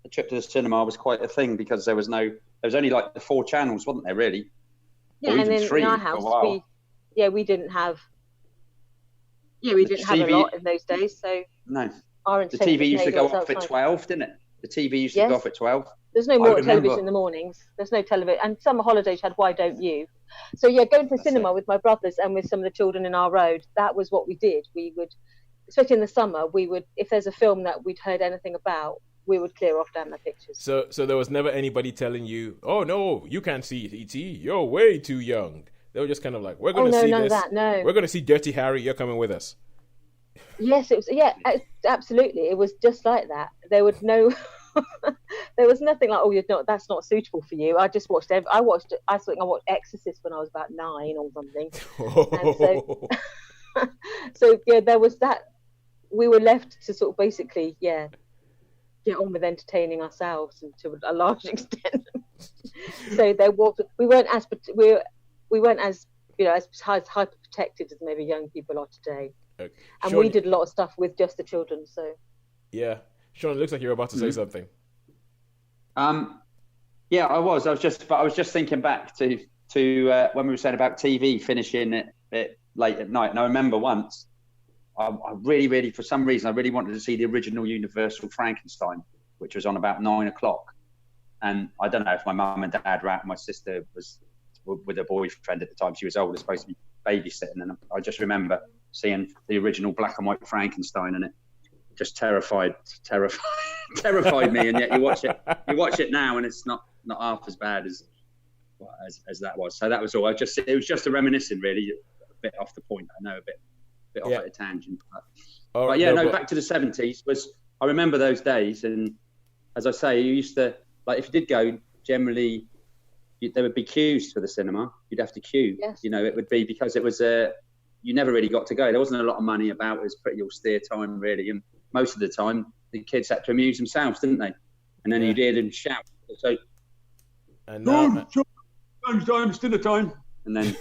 the trip to the cinema was quite a thing, because there was only like the 4 channels, wasn't there, really? Yeah, and then 3 in our house, we didn't have a lot in those days, so no. The TV used to go off at 12, didn't it? The TV used to go off at 12. There's no more television in the mornings. There's no television, and summer holidays had Why Don't You? So yeah, going to the cinema with my brothers and with some of the children in our road, that was what we did. We would, especially in the summer, if there's a film that we'd heard anything about, we would clear off down the pictures. So there was never anybody telling you, "Oh no, you can't see E.T. You're way too young." They were just kind of like, "We're going to see this. No. We're going to see Dirty Harry. You're coming with us." Yes, it was. Yeah, absolutely. It was just like that. There was nothing like, "Oh, that's not suitable for you." I just watched. I watched Exorcist when I was about 9 or something. And so yeah, there was that. We were left to sort of basically, get on with entertaining ourselves, and to a large extent. So we weren't as hyper protected as maybe young people are today. And Shaun, we did a lot of stuff with just the children. So yeah, Shaun, it looks like you're about to say something. Yeah, I was just thinking back to when we were saying about TV finishing it late at night, and I remember once. I really, for some reason, I really wanted to see the original Universal Frankenstein, which was on about 9 o'clock. And I don't know if my mum and dad were out. My sister was with her boyfriend at the time. She was older, supposed to be babysitting. And I just remember seeing the original black and white Frankenstein, and it just terrified me. And yet you watch it now, and it's not half as bad as that was. So that was all. It was just a reminiscing, really, a bit off the point. I know, a bit off at a tangent, back to the 70s I remember those days, and as I say, you used to, like, if you did go, generally there would be queues for the cinema. You'd have to queue. Yes. It would be because it was you never really got to go. There wasn't a lot of money about. It was pretty austere time, really, and most of the time the kids had to amuse themselves, didn't they? And then you'd hear them shout, so and now it's dinner time, and then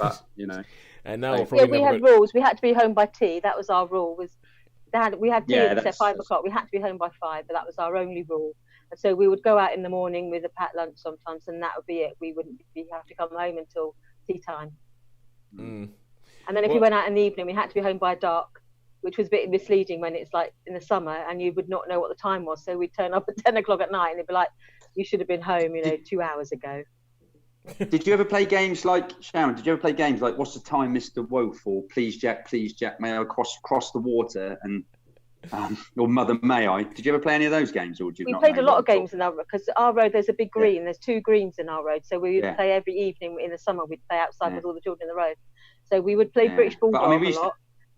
And now we had rules. We had to be home by tea. That was our rule. We had tea at 5 o'clock. We had to be home by 5, but that was our only rule. And so we would go out in the morning with a packed lunch sometimes, and that would be it. We wouldn't have to come home until tea time. And then if we went out in the evening, we had to be home by dark, which was a bit misleading when it's like in the summer and you would not know what the time was. So we'd turn up at 10 o'clock at night, and it'd be like, you should have been home, 2 hours ago. Did you ever play games like, Sharon, what's the time, Mr. Wolf, or please Jack, may I cross the water, and or Mother May I? Did you ever play any of those games, or did you? We played a lot of games in our road, because our road, there's a big green. Yeah. There's 2 greens in our road, so we would play every evening in the summer. We'd play outside with all the children in the road. So we would play British Bulldog a lot,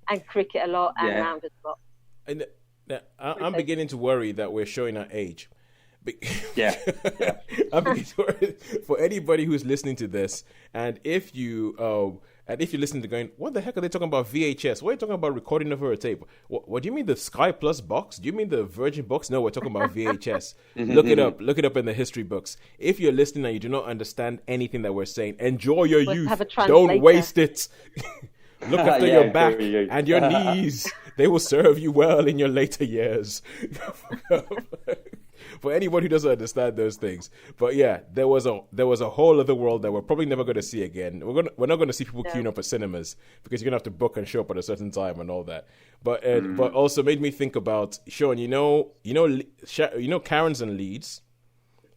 and cricket a lot, and rounders a lot. And I'm beginning to worry that we're showing our age. I'm beginning to worry for anybody who's listening to this, and if you're listening to going, what the heck are they talking about VHS? What are you talking about recording over a tape? What do you mean, the Sky Plus box? Do you mean the Virgin box? No, we're talking about VHS. Look it up in the history books. If you're listening and you do not understand anything that we're saying, enjoy your youth. Don't waste it. Look after your back and your knees. They will serve you well in your later years. For anyone who doesn't understand those things. But yeah, there was a whole other world that we're probably never going to see again. We're not going to see people queuing up for cinemas because you're going to have to book and show up at a certain time and all that. But also made me think about Shaun. You know Karen's in Leeds.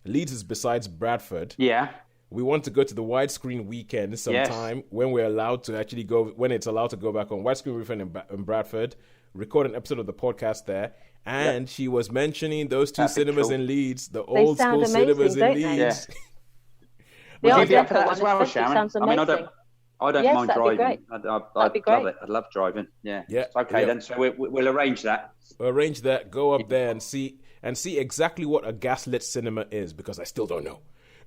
Leeds is besides Bradford. Yeah. We want to go to the widescreen weekend sometime when we're allowed to actually go, when it's allowed to go back on widescreen weekend in Bradford, record an episode of the podcast there. And she was mentioning those two cinemas in Leeds, the old school cinemas in Leeds. The Would you be up Dhaka for that one as well, Sharon? sounds amazing. I don't mind driving. That'd be great. Love it. I love driving. Yeah. Yeah. Okay, then. So we'll arrange that. We'll arrange that. Go up there and see exactly what a gaslit cinema is, because I still don't know.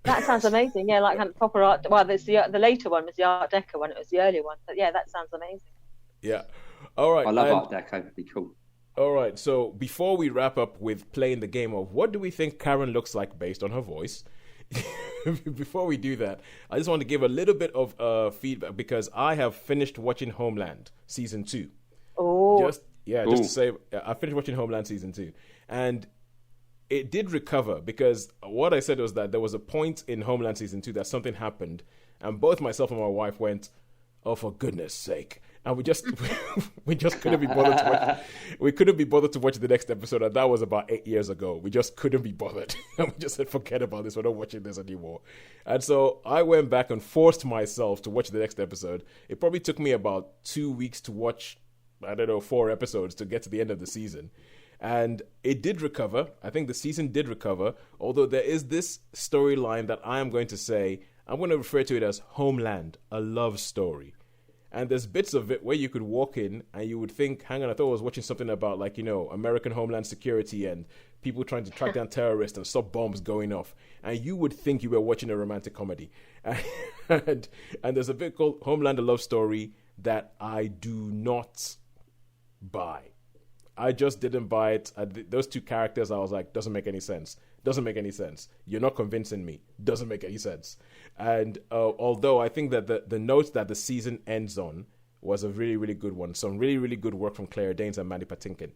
That sounds amazing. Yeah, like kind of proper art. Well, there's the later one was the Art Deco one. It was the earlier one. But yeah, that sounds amazing. Yeah. All right. I love Art Deco. It'd be cool. All right. So before we wrap up with playing the game of what do we think Karen looks like based on her voice, before we do that, I just want to give a little bit of feedback because I have finished watching Homeland season 2. Oh. Just to say, I finished watching Homeland season 2, and it did recover, because what I said was that there was a point in Homeland season 2 that something happened, and both myself and my wife went, "Oh, for goodness sake!" And we just couldn't be bothered to watch. We couldn't be bothered to watch the next episode, and that was about 8 years ago. We just couldn't be bothered, and we just said, "Forget about this. We're not watching this anymore." And so I went back and forced myself to watch the next episode. It probably took me about 2 weeks to watch, 4 episodes to get to the end of the season. And it did recover. I think the season did recover, although there is this storyline that I am going to say, I'm going to refer to it as Homeland, a love story. And there's bits of it where you could walk in and you would think, hang on, I thought I was watching something about, American Homeland Security and people trying to track down terrorists and stop bombs going off. And you would think you were watching a romantic comedy. And there's a bit called Homeland, a love story that I do not buy. I just didn't buy it. Those two characters, I was like, doesn't make any sense. Doesn't make any sense. You're not convincing me. Doesn't make any sense. And although I think that the note that the season ends on was a really, really good one. Some really, really good work from Claire Danes and Mandy Patinkin.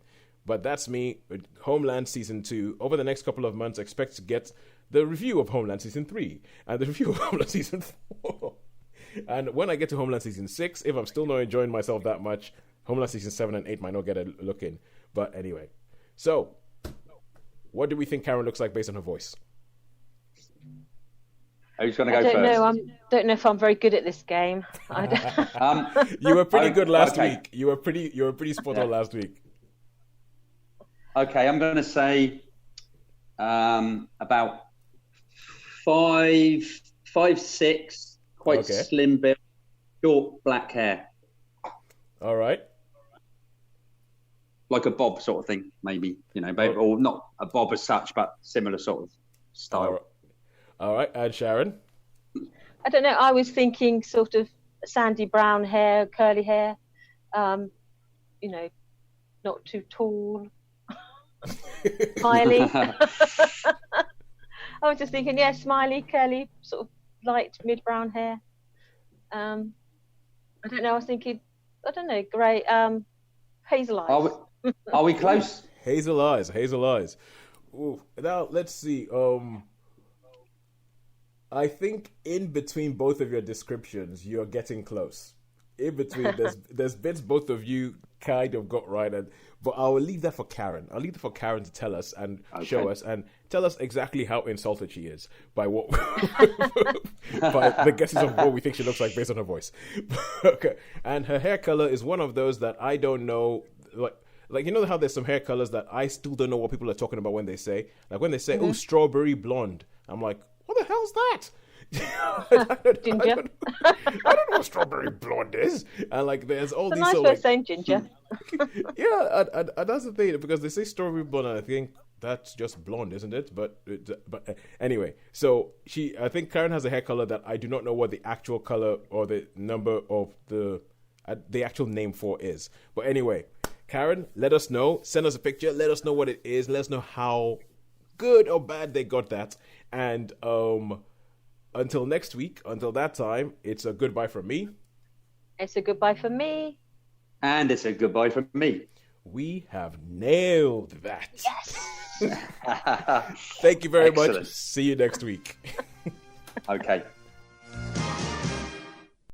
But that's me. Homeland Season 2. Over the next couple of months, expect to get the review of Homeland Season 3 and the review of Homeland Season 4. And when I get to Homeland Season 6, if I'm still not enjoying myself that much, Homeland Season 7 and 8 might not get a look in. But anyway. So, what do we think Karen looks like based on her voice? Who's going to go first? I don't know if I'm very good at this game. You were pretty good last week. You were pretty spot on last week. Okay, I'm going to say about 5'6", quite slim build, short black hair. All right. Like a bob sort of thing, maybe, or not a bob as such, but similar sort of style. All right, and Sharon? I don't know. I was thinking sort of sandy brown hair, curly hair, not too tall. Smiley. I was just thinking, smiley, curly, sort of light mid-brown hair. I don't know. I was thinking, grey, hazel eyes. Are we close? Hazel eyes. Ooh, now, let's see. I think in between both of your descriptions, you're getting close. In between, there's bits both of you kind of got right, but I will leave that for Karen. I'll leave that for Karen to tell us and show us and tell us exactly how insulted she is by what by the guesses of what we think she looks like based on her voice. Okay, and her hair color is one of those that I don't know, like how there's some hair colors that I still don't know what people are talking about when they say oh, strawberry blonde. I'm like, what the hell's that? I don't know what strawberry blonde is. And there's all these. Nice way of saying ginger. Yeah, and that's the thing, because they say strawberry blonde, and I think that's just blonde, isn't it? But anyway, so I think Karen has a hair color that I do not know what the actual color or the number of the actual name for is. But anyway, Karen, let us know. Send us a picture. Let us know what it is. Let us know how good or bad they got that. And until next week, until that time, it's a goodbye from me. It's a goodbye from me. And it's a goodbye from me. we have nailed that. Yes. Thank you very Excellent. much. See you next week. Okay.